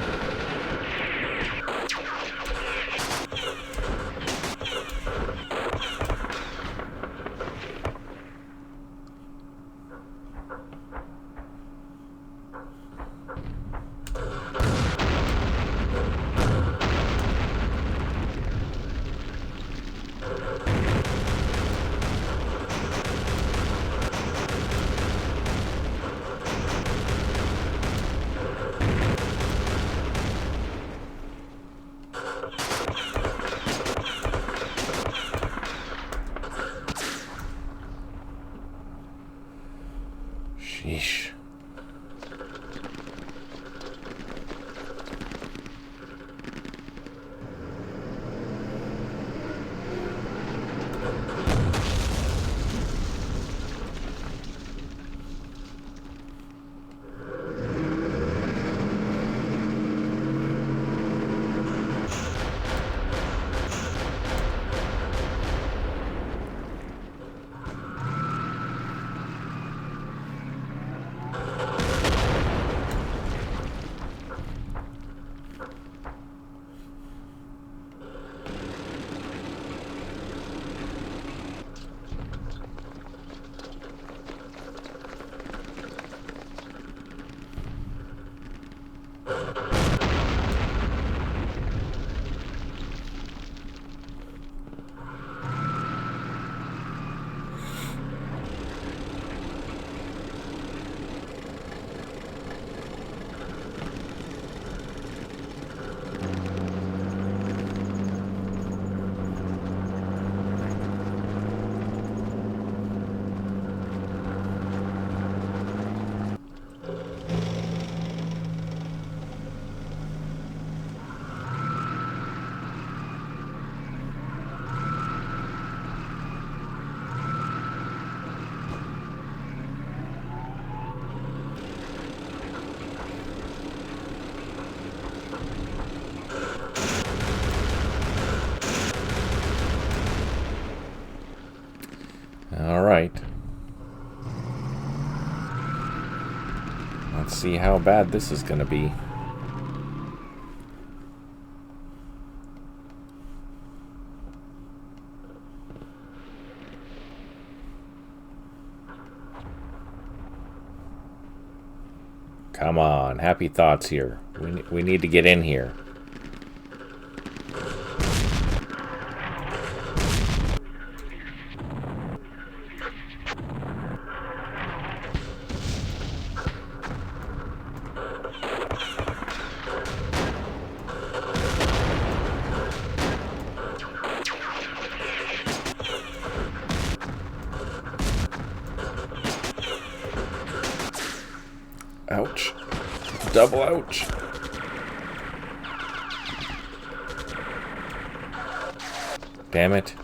Sheesh. All right. Let's see how bad this is going to be. Come on, happy thoughts here. We need to get in here. Ouch. Double ouch. Damn it.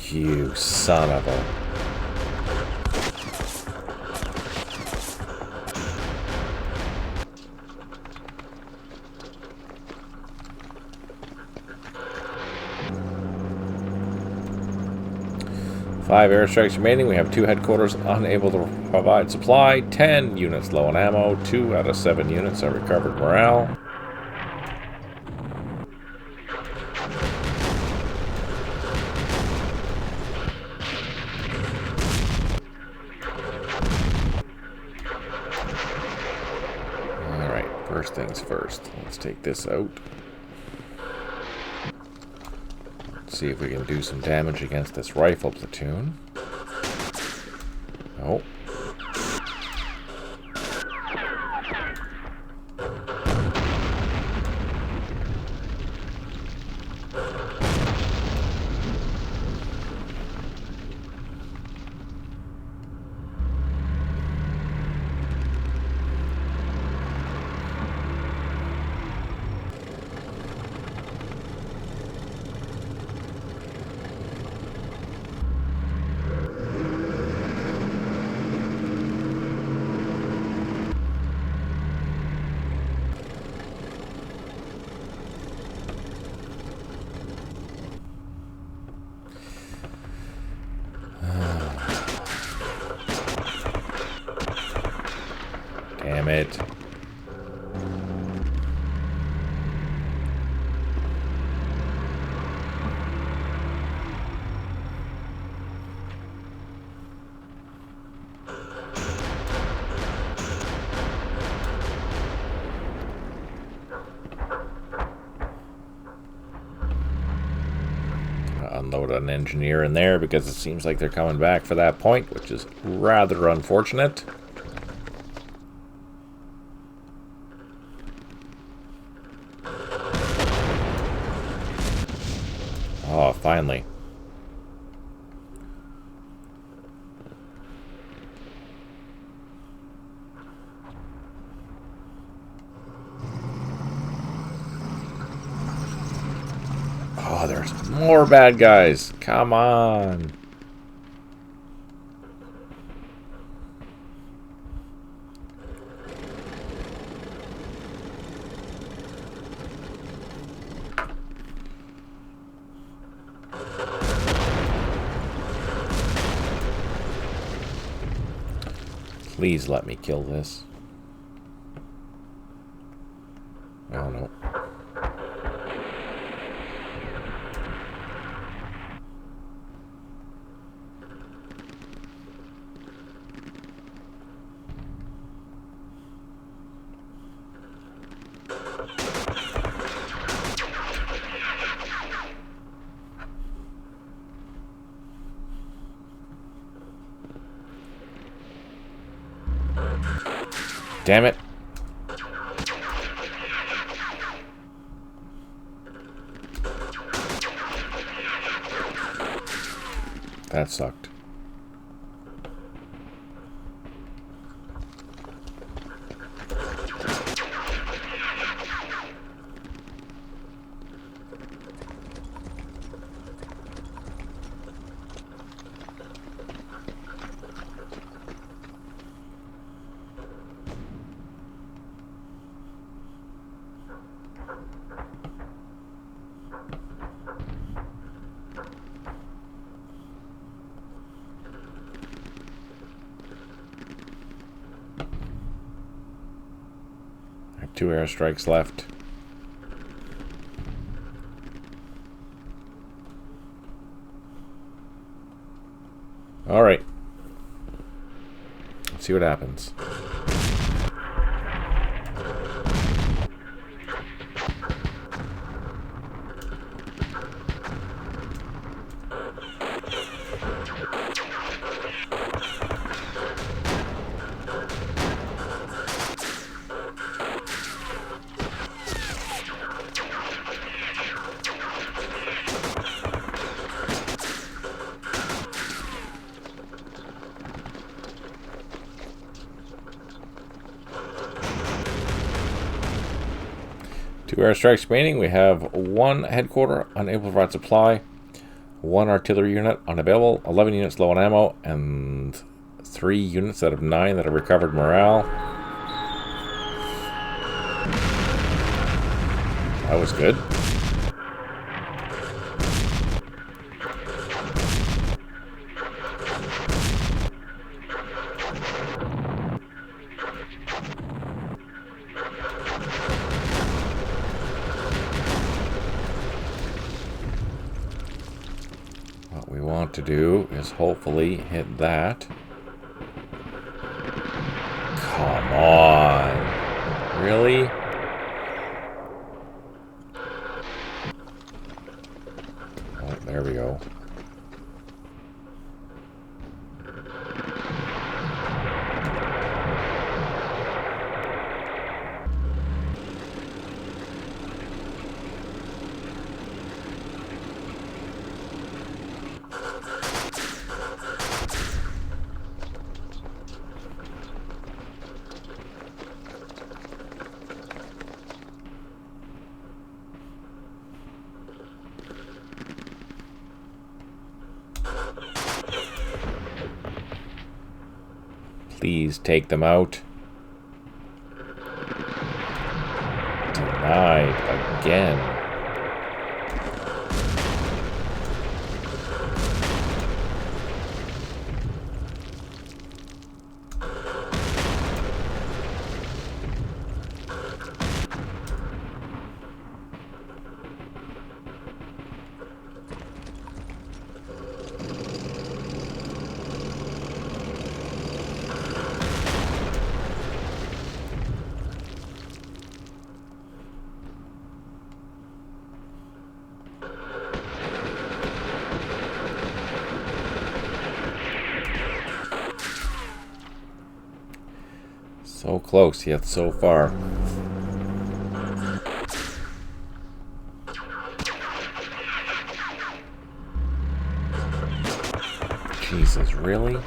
You son of a... 5 airstrikes remaining. We have 2 headquarters unable to provide supply. 10 units low on ammo. 2 out of 7 units are recovered morale. Alright, first things first. Let's take this out. See if we can do some damage against this rifle platoon. Oh. Damn it. Unload an engineer in there because it seems like they're coming back for that point, which is rather unfortunate. Oh, finally. Oh, there's more bad guys. Come on. Please let me kill this. Oh no. Damn it. That sucked. I have 2 airstrikes left. All right. Let's see what happens. 2 airstrikes remaining. We have 1 headquarter unable to provide supply, 1 artillery unit unavailable, 11 units low on ammo, and 3 units out of 9 that have recovered morale. That was good. What we want to do is hopefully hit that. Come on. Really? Oh, there we go. Please take them out. Denied again. So close, yet so far. Jesus, really?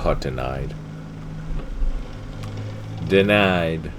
Oh, denied. Denied.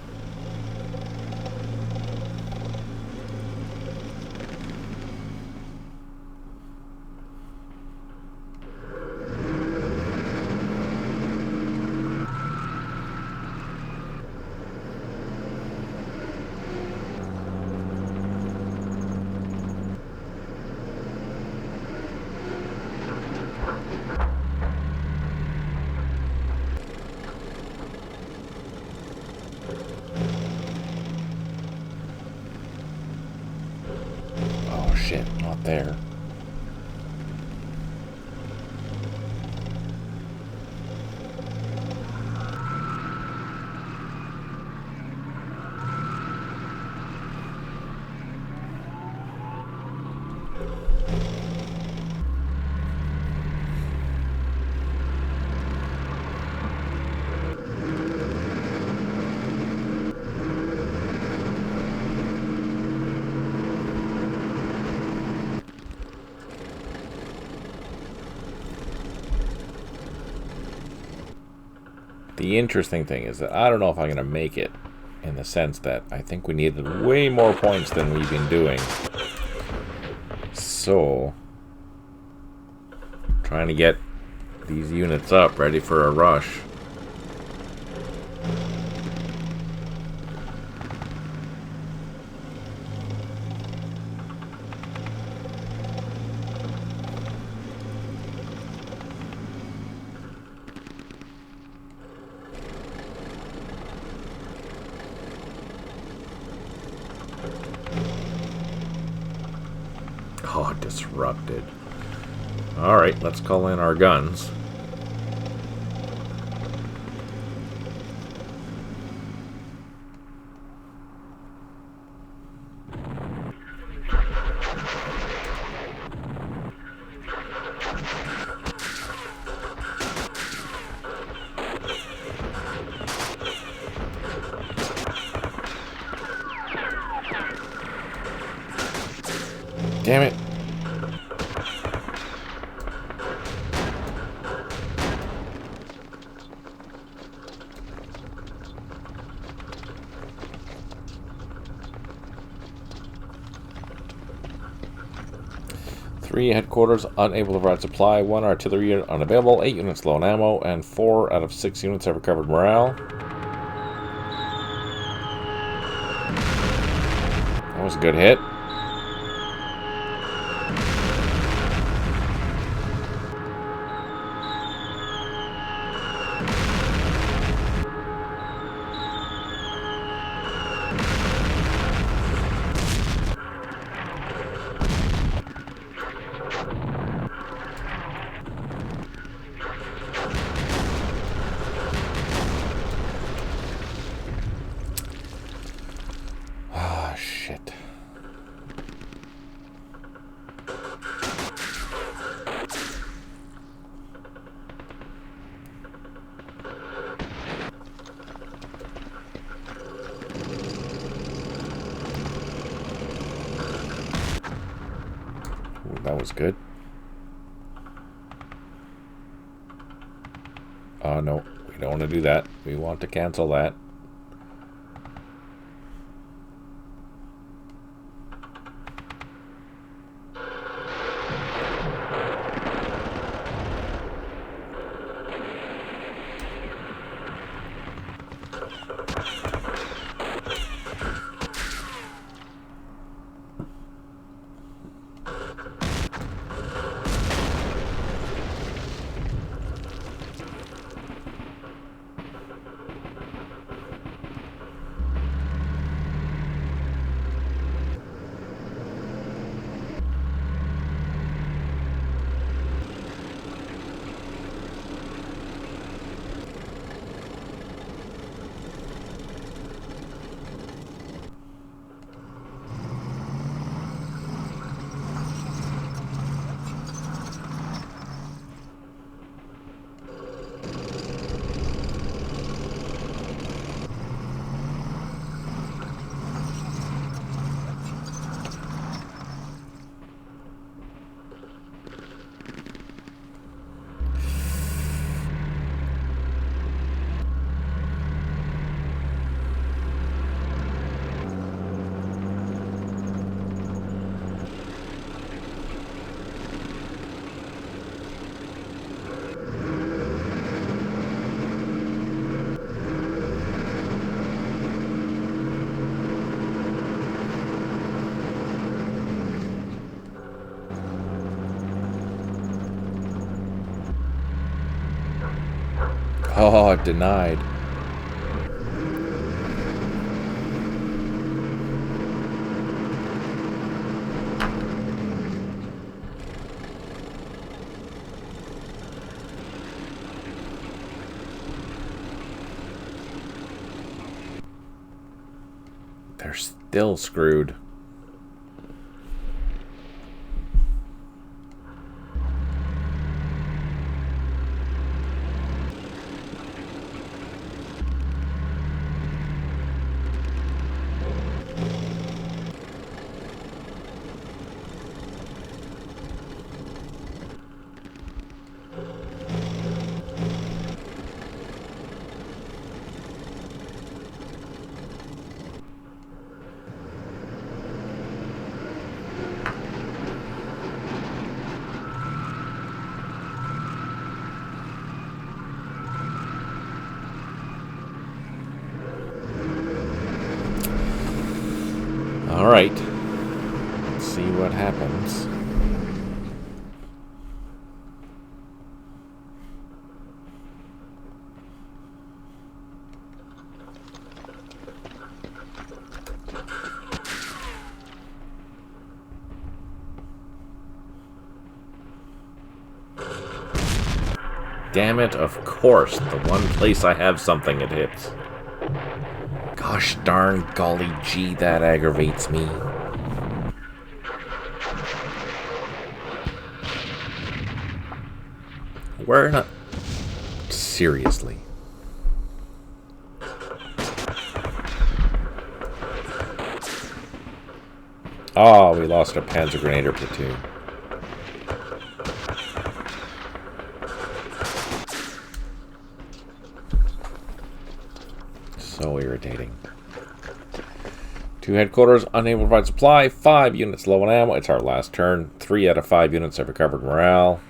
Oh shit, not there. The interesting thing is that I don't know if I'm going to make it, in the sense that I think we needed way more points than we've been doing. So, trying to get these units up, ready for a rush. Oh, disrupted. Alright, let's call in our guns. Damn it. Three headquarters unable to provide supply, 1 artillery unit unavailable, 8 units low on ammo, and 4 out of 6 units have recovered morale. That was a good hit. Shit. Ooh, that was good. Oh, no. We don't want to do that. We want to cancel that. Oh, denied. They're still screwed. Damn it, of course. The one place I have something it hits. Gosh darn golly gee, that aggravates me. We're not... Seriously. Oh, we lost our Panzer Grenadier platoon. So irritating. 2 headquarters unable to provide supply. 5 units low on ammo. It's our last turn. 3 out of 5 units have recovered morale.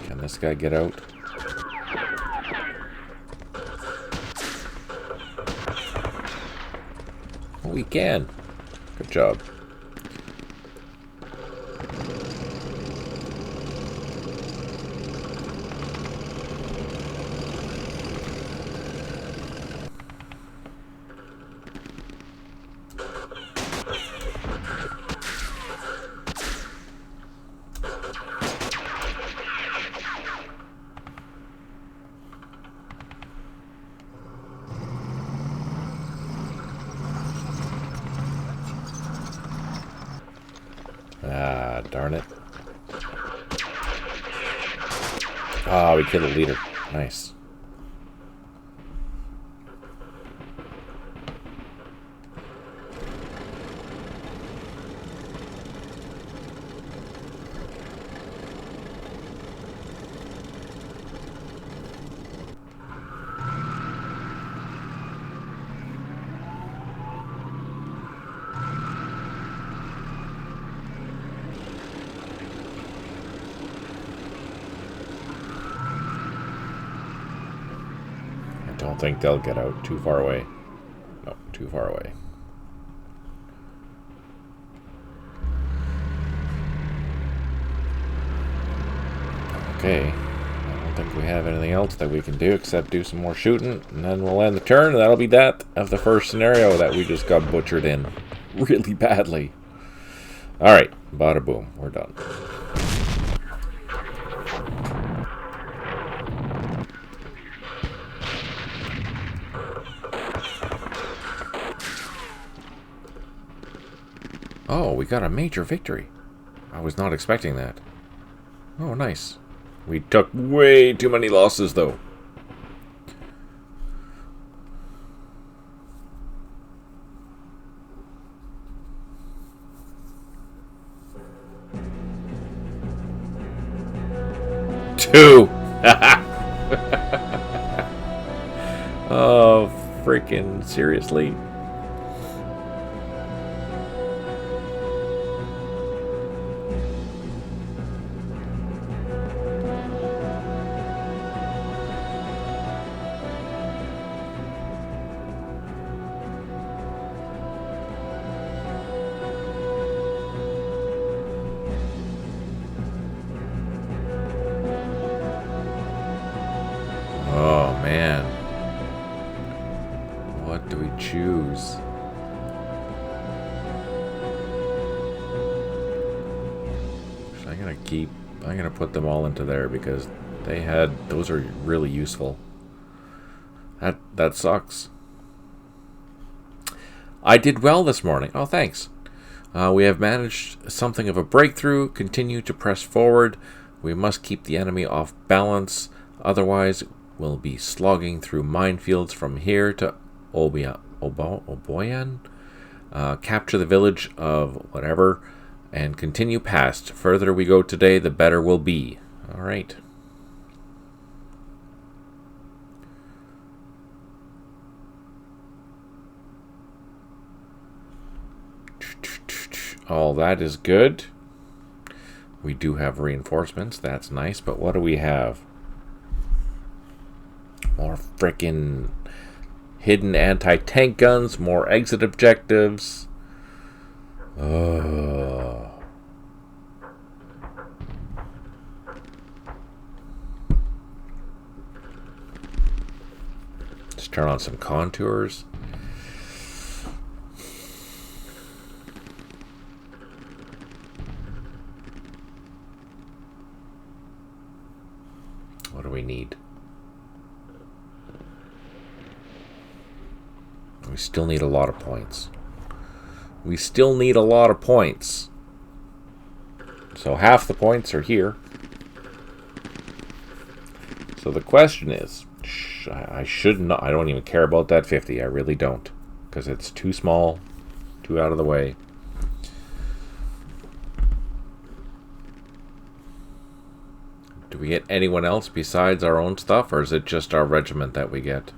Can this guy get out? Oh, we can. Good job. Ah, darn it. Ah, we killed the leader. Nice. Don't think they'll get out. Too far away. No, too far away. Okay. I don't think we have anything else that we can do except do some more shooting, and then we'll end the turn, and that'll be that of the first scenario that we just got butchered in. Really badly. Alright. Bada boom. We're done. Oh, we got a major victory. I was not expecting that. Oh, nice. We took way too many losses, though. Two! Oh, freaking seriously? Oh, man. What do we choose? I'm gonna put them all into there because those are really useful. That sucks. I did well this morning. Oh, thanks. We have managed something of a breakthrough. Continue to press forward. We must keep the enemy off balance. Otherwise, we'll be slogging through minefields from here to Oboyan. Capture the village of whatever and continue past. Further we go today, the better we'll be. All right. All that is good. We do have reinforcements. That's nice. But what do we have? More frickin' hidden anti-tank guns. More exit objectives. Let's turn on some contours. do we need? We still need a lot of points. We still need a lot of points. So half the points are here. So the question is, I should not. I don't even care about that 50. I really don't, because it's too small, too out of the way. Do we get anyone else besides our own stuff, or is it just our regiment that we get?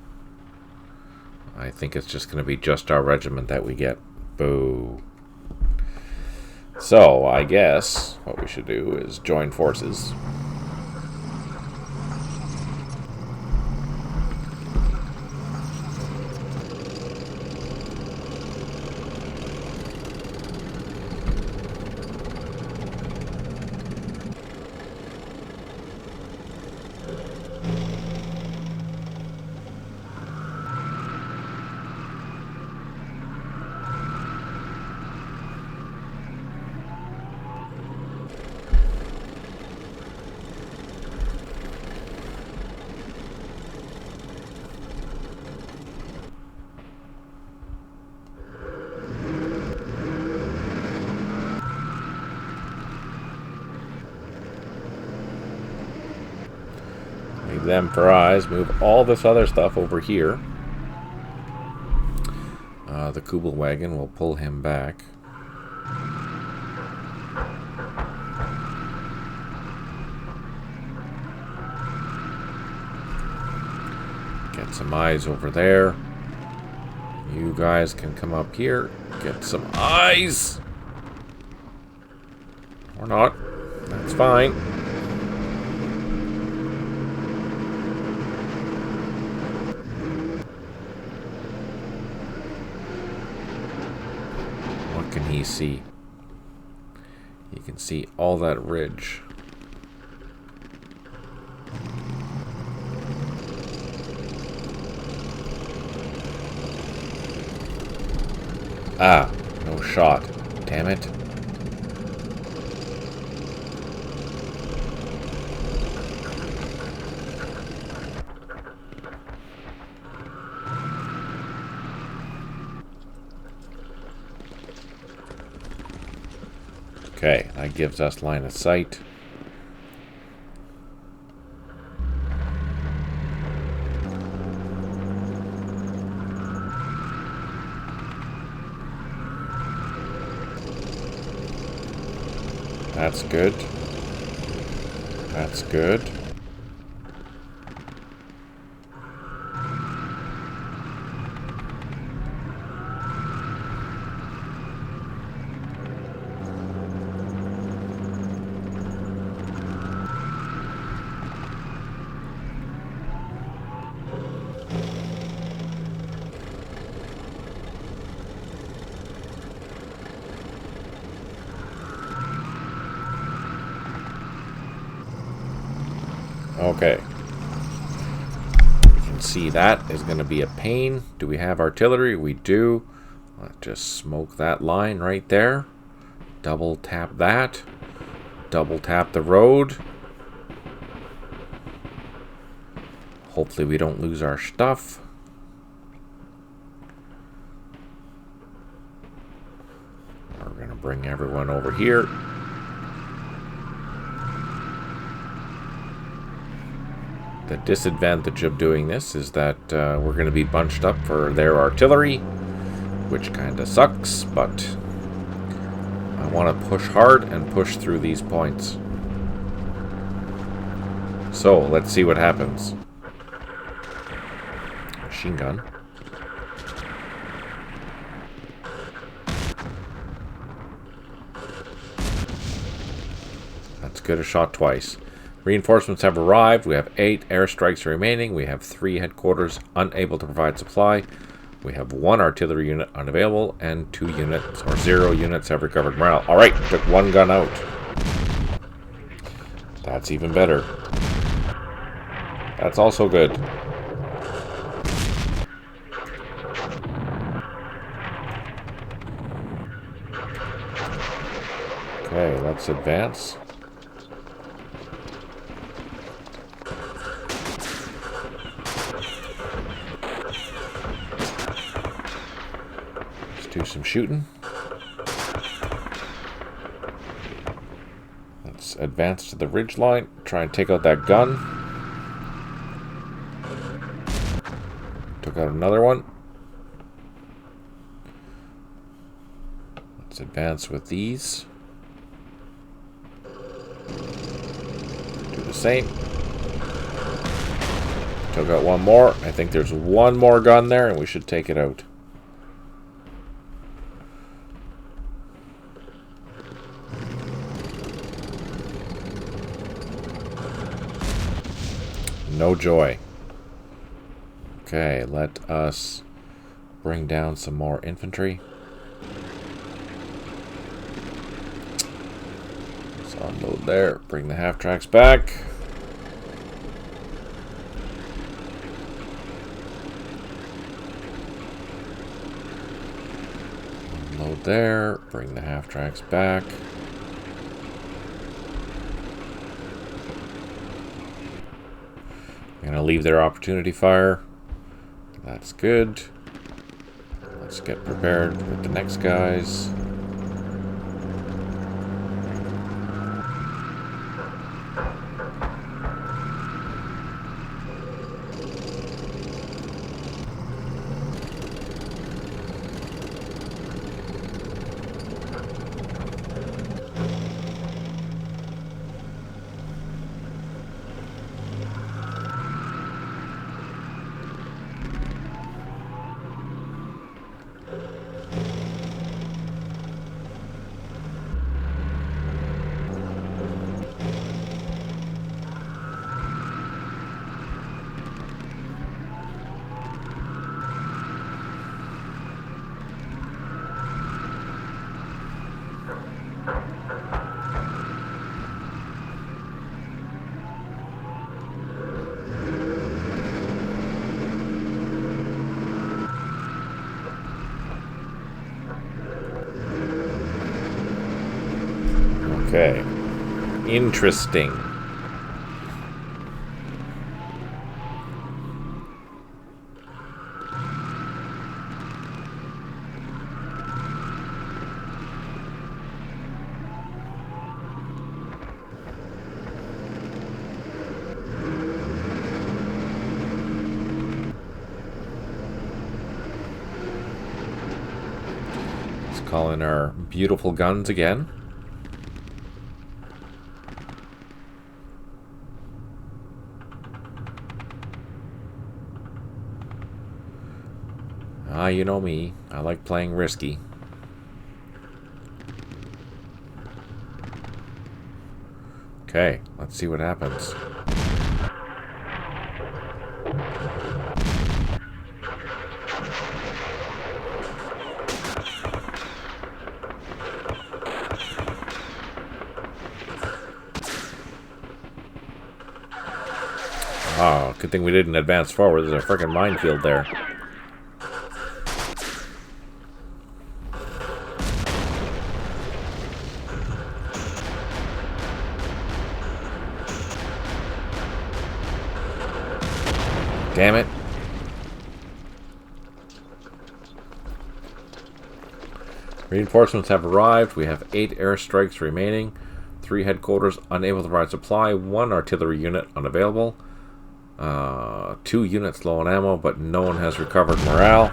I think it's just going to be just our regiment that we get. Boo. So, I guess what we should do is join forces. Leave them for eyes. Move all this other stuff over here. The Kubel wagon will pull him back. Get some eyes over there. You guys can come up here. Get some eyes. Or not. That's fine. What can he see? He can see all that ridge. Ah, no shot. Damn it. Okay, that gives us line of sight. That's good. That's good. Okay. You can see that is going to be a pain. Do we have artillery? We do. Let's just smoke that line right there. Double tap that. Double tap the road. Hopefully we don't lose our stuff. We're going to bring everyone over here. The disadvantage of doing this is that we're going to be bunched up for their artillery, which kind of sucks, but I want to push hard and push through these points. So, let's see what happens. Machine gun. That's good, a shot twice. Reinforcements have arrived. We have 8 airstrikes remaining. We have 3 headquarters unable to provide supply. We have 1 artillery unit unavailable, and 2 units, or 0 units, have recovered morale. Alright, took 1 gun out. That's even better. That's also good. Okay, let's advance. some shooting. Let's advance to the ridge line. Try and take out that gun. Took out another one. Let's advance with these. Do the same. Took out one more. I think there's one more gun there, and we should take it out. No joy. Okay, let us bring down some more infantry. Let's unload there. Bring the half tracks back. Unload there. Bring the half tracks back. I'm gonna leave their opportunity fire. That's good. Let's get prepared with the next guys. Okay. Interesting. Let's call in our beautiful guns again. You know me. I like playing risky. Okay, let's see what happens. Oh, good thing we didn't advance forward. There's a freaking minefield there. Damn it. Reinforcements have arrived. We have 8 airstrikes remaining. 3 headquarters unable to provide supply. 1 artillery unit unavailable. 2 units low on ammo, but no one has recovered morale.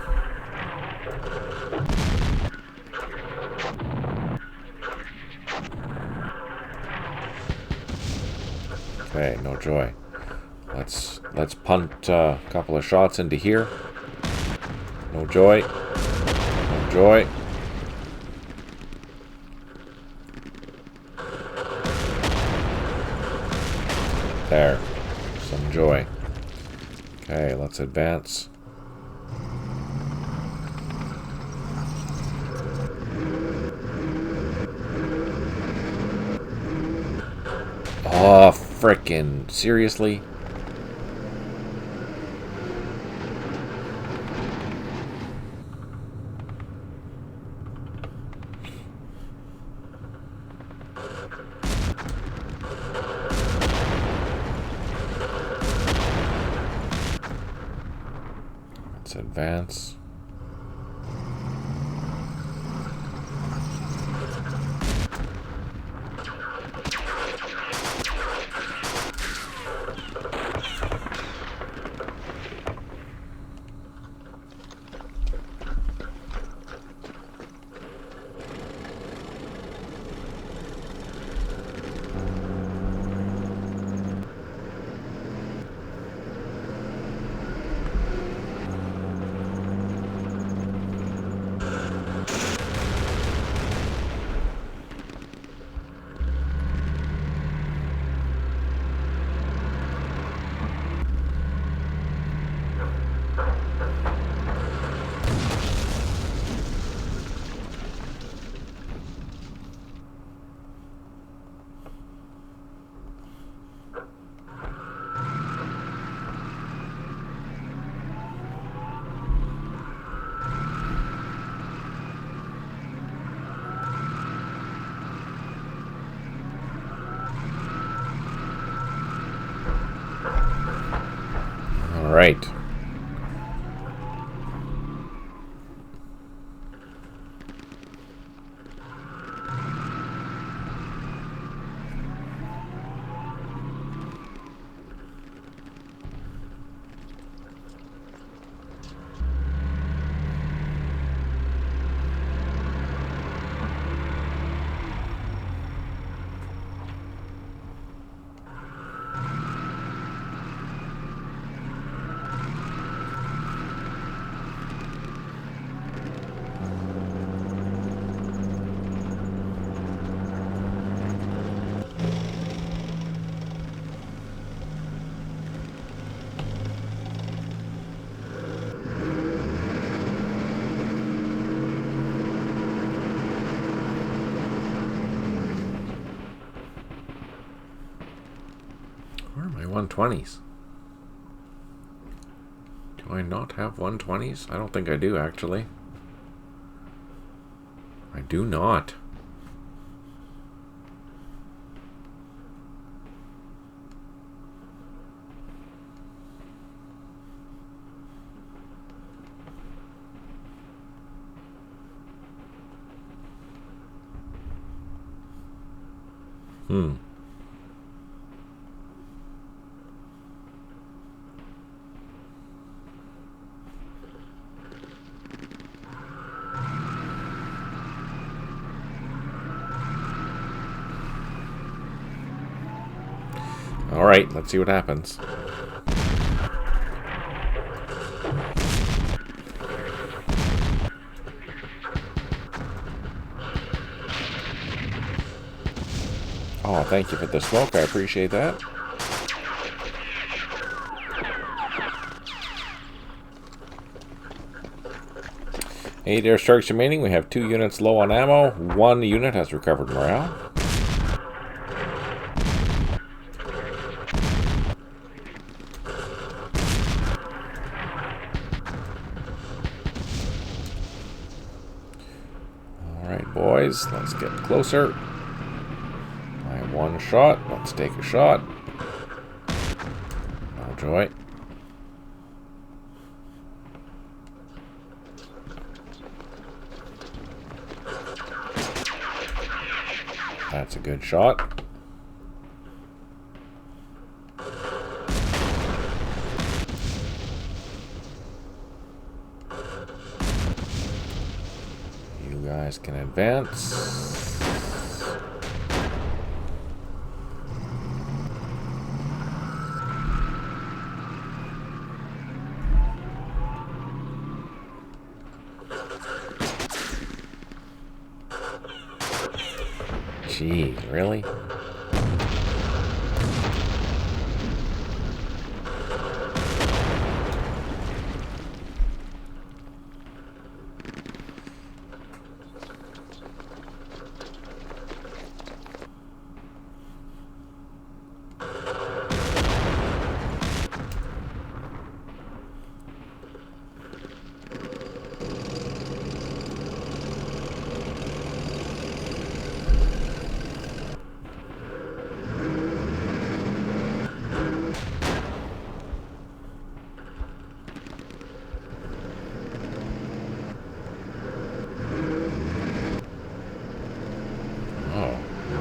Okay, no joy. Let's punt a couple of shots into here. No joy. No joy. There. Some joy. Okay, let's advance. Oh, frickin' seriously? Let's advance. right. Where are my 120s? Do I not have 120s? I don't think I do, actually. I do not. Alright, let's see what happens. Oh, thank you for the smoke. I appreciate that. Eight airstrikes remaining. We have 2 units low on ammo. 1 unit has recovered morale. Alright, boys. Let's get closer. I have 1 shot. Let's take a shot. Oh, joy. That's a good shot. You guys can advance. Jeez, really?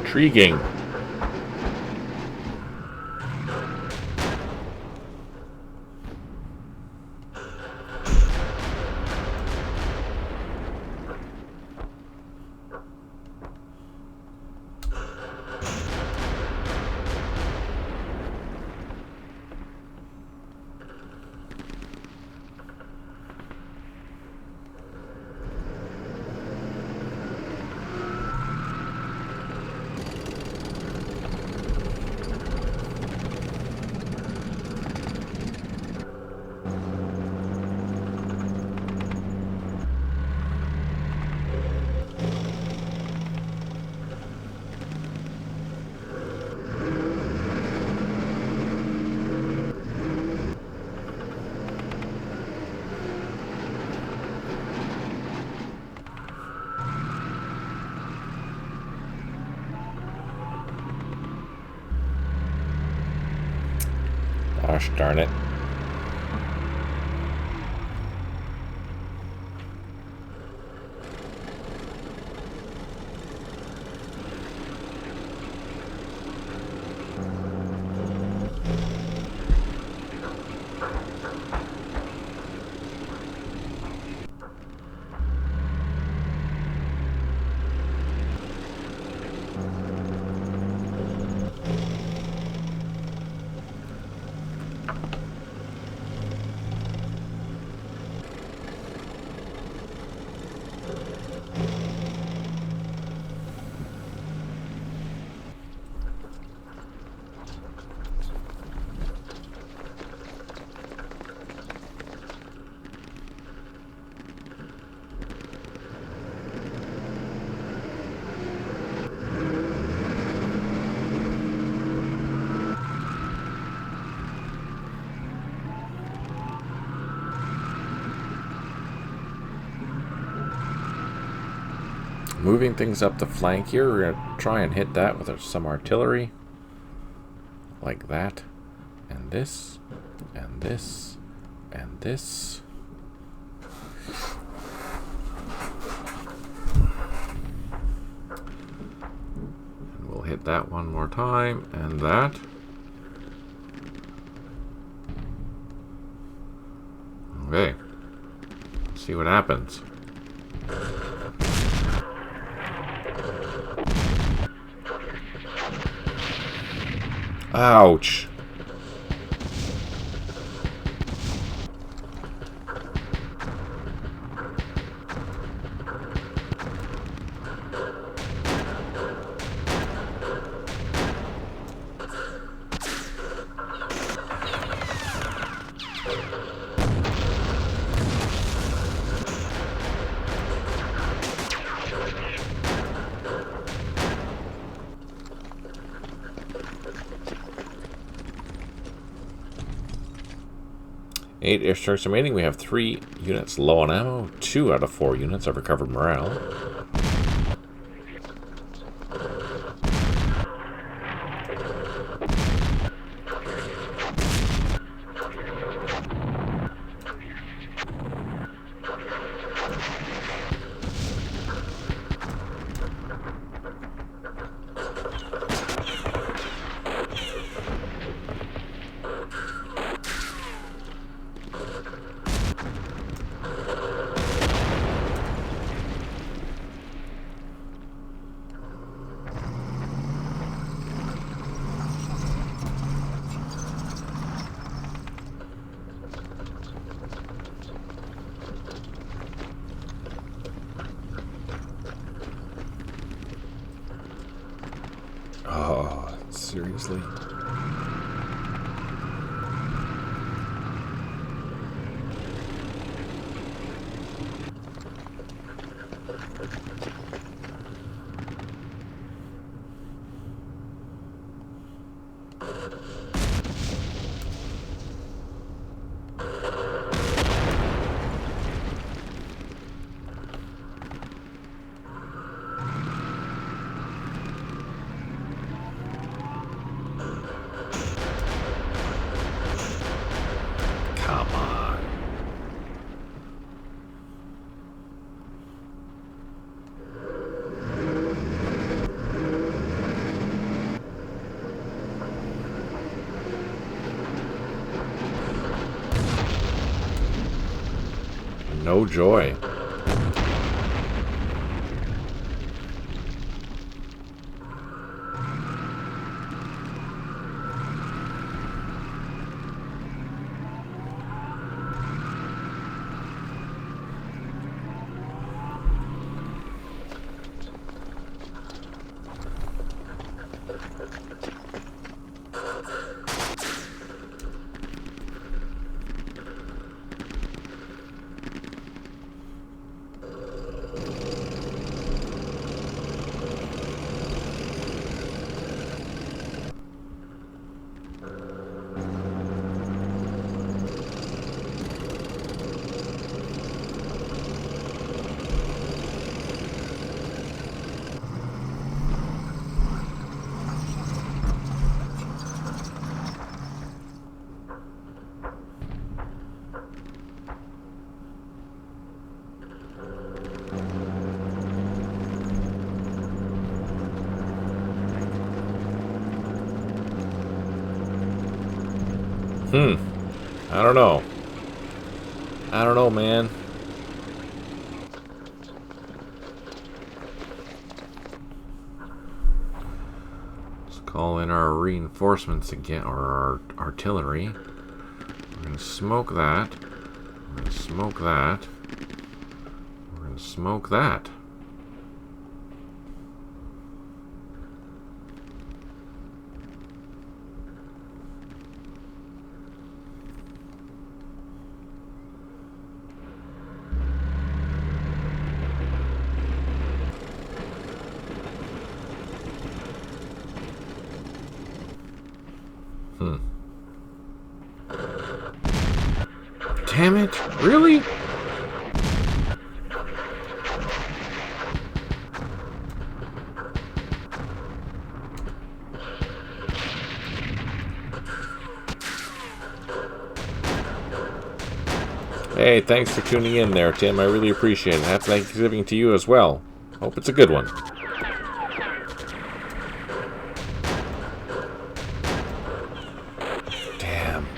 Intriguing. Gosh darn it. moving things up the flank here. We're going to try and hit that with some artillery. Like that. And this. And this. And this. And we'll hit that one more time. And that. Okay. Let's see what happens. Ouch. Eight airstrikes remaining. We have 3 units low on ammo. 2 out of 4 units have recovered morale. Oh, seriously? Come on. No joy. I don't know. I don't know, man. Let's call in our reinforcements again, or our artillery. We're gonna smoke that. We're gonna smoke that. We're gonna smoke that. Damn it, really? Hey, thanks for tuning in there, Tim. I really appreciate it. Happy Thanksgiving to you as well. Hope it's a good one. Damn.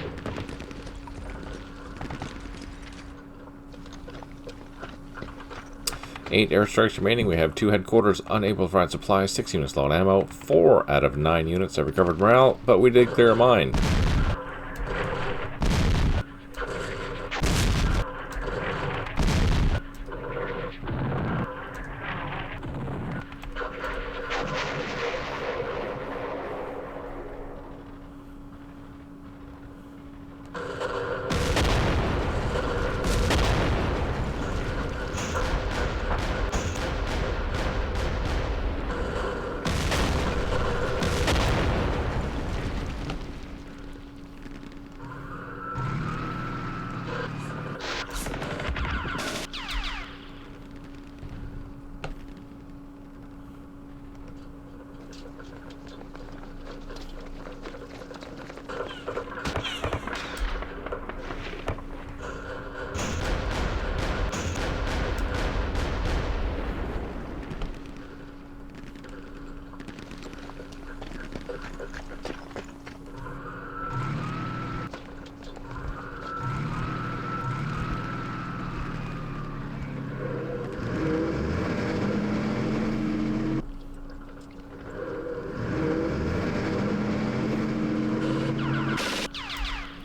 Eight airstrikes remaining. We have 2 headquarters unable to provide supplies, 6 units low on ammo, 4 out of 9 units have recovered morale, but we did clear a mine.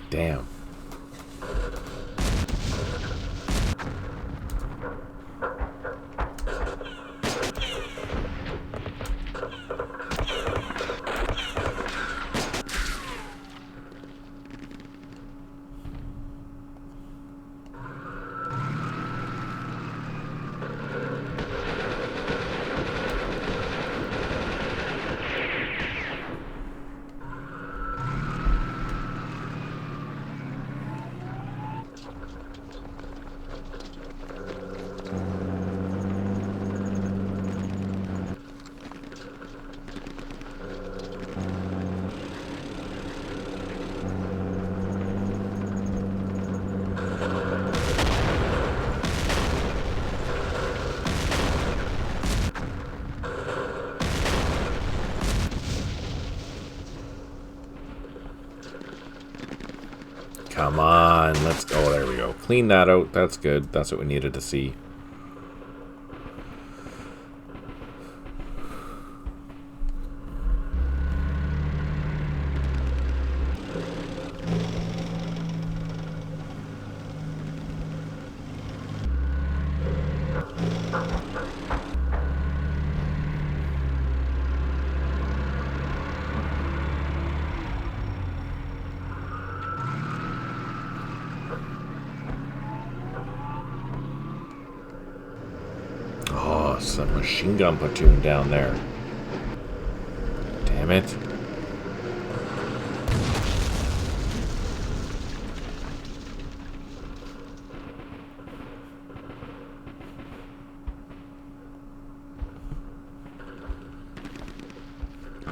Damn. Come on, let's go. There we go. Clean that out. That's good. That's what we needed to see. Some machine gun platoon down there. Damn it.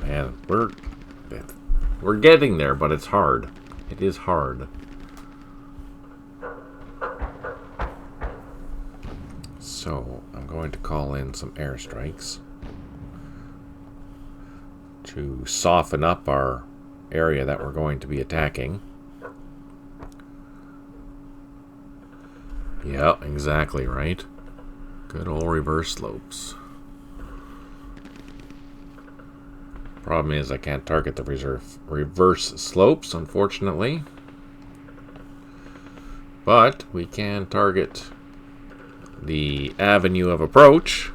Man, we're getting there, but it's hard. It is hard. So, I'm going to call in some airstrikes to soften up our area that we're going to be attacking. Yeah, exactly right. Good old reverse slopes. Problem is I can't target the reverse slopes, unfortunately. But we can target the avenue of approach.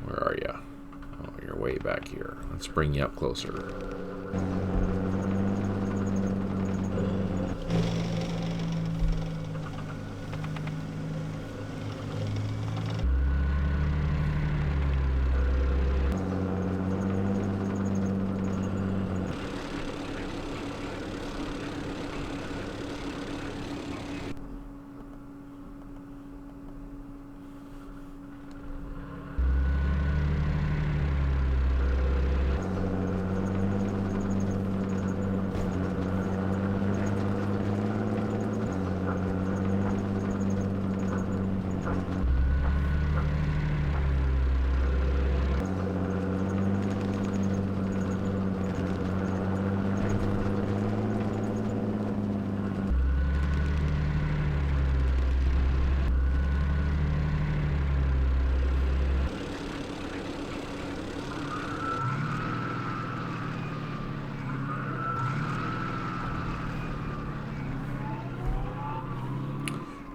Where are you? Oh, you're way back here. Let's bring you up closer.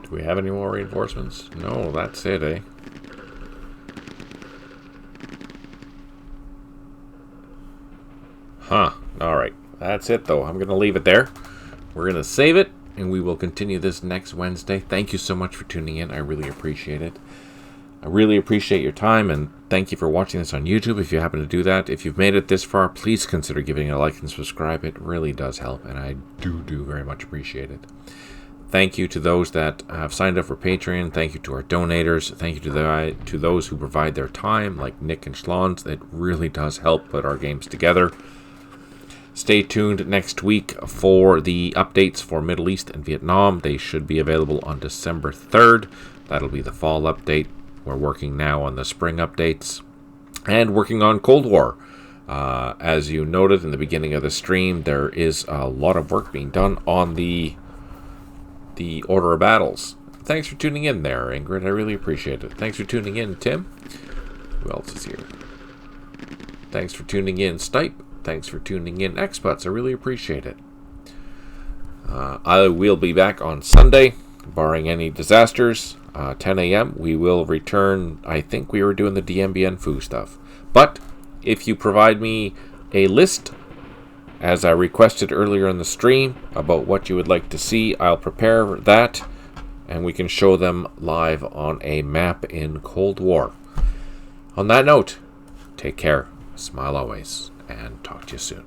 Do we have any more reinforcements? No, that's it, eh? Huh. Alright. That's it, though. I'm going to leave it there. We're going to save it, and we will continue this next Wednesday. Thank you so much for tuning in. I really appreciate it. I really appreciate your time, and thank you for watching this on YouTube if you happen to do that. If you've made it this far, please consider giving it a like and subscribe. It really does help, and I do very much appreciate it. Thank you to those that have signed up for Patreon. Thank you to our donators. Thank you to those who provide their time, like Nick and Schlons. It really does help put our games together. Stay tuned next week for the updates for Middle East and Vietnam. They should be available on December 3rd. That'll be the fall update. We're working now on the spring updates and working on Cold War. As you noted in the beginning of the stream, there is a lot of work being done on the order of battles. Thanks for tuning in there, Ingrid. I really appreciate it. Thanks for tuning in, Tim. Who else is here? Thanks for tuning in, Stipe. Thanks for tuning in, Xbots. I really appreciate it. I will be back on Sunday, barring any disasters. 10 a.m. We will return. I think we were doing the DMBN Foo stuff. But if you provide me a list, as I requested earlier in the stream, about what you would like to see, I'll prepare that, and we can show them live on a map in Cold War. On that note, take care, smile always, and talk to you soon.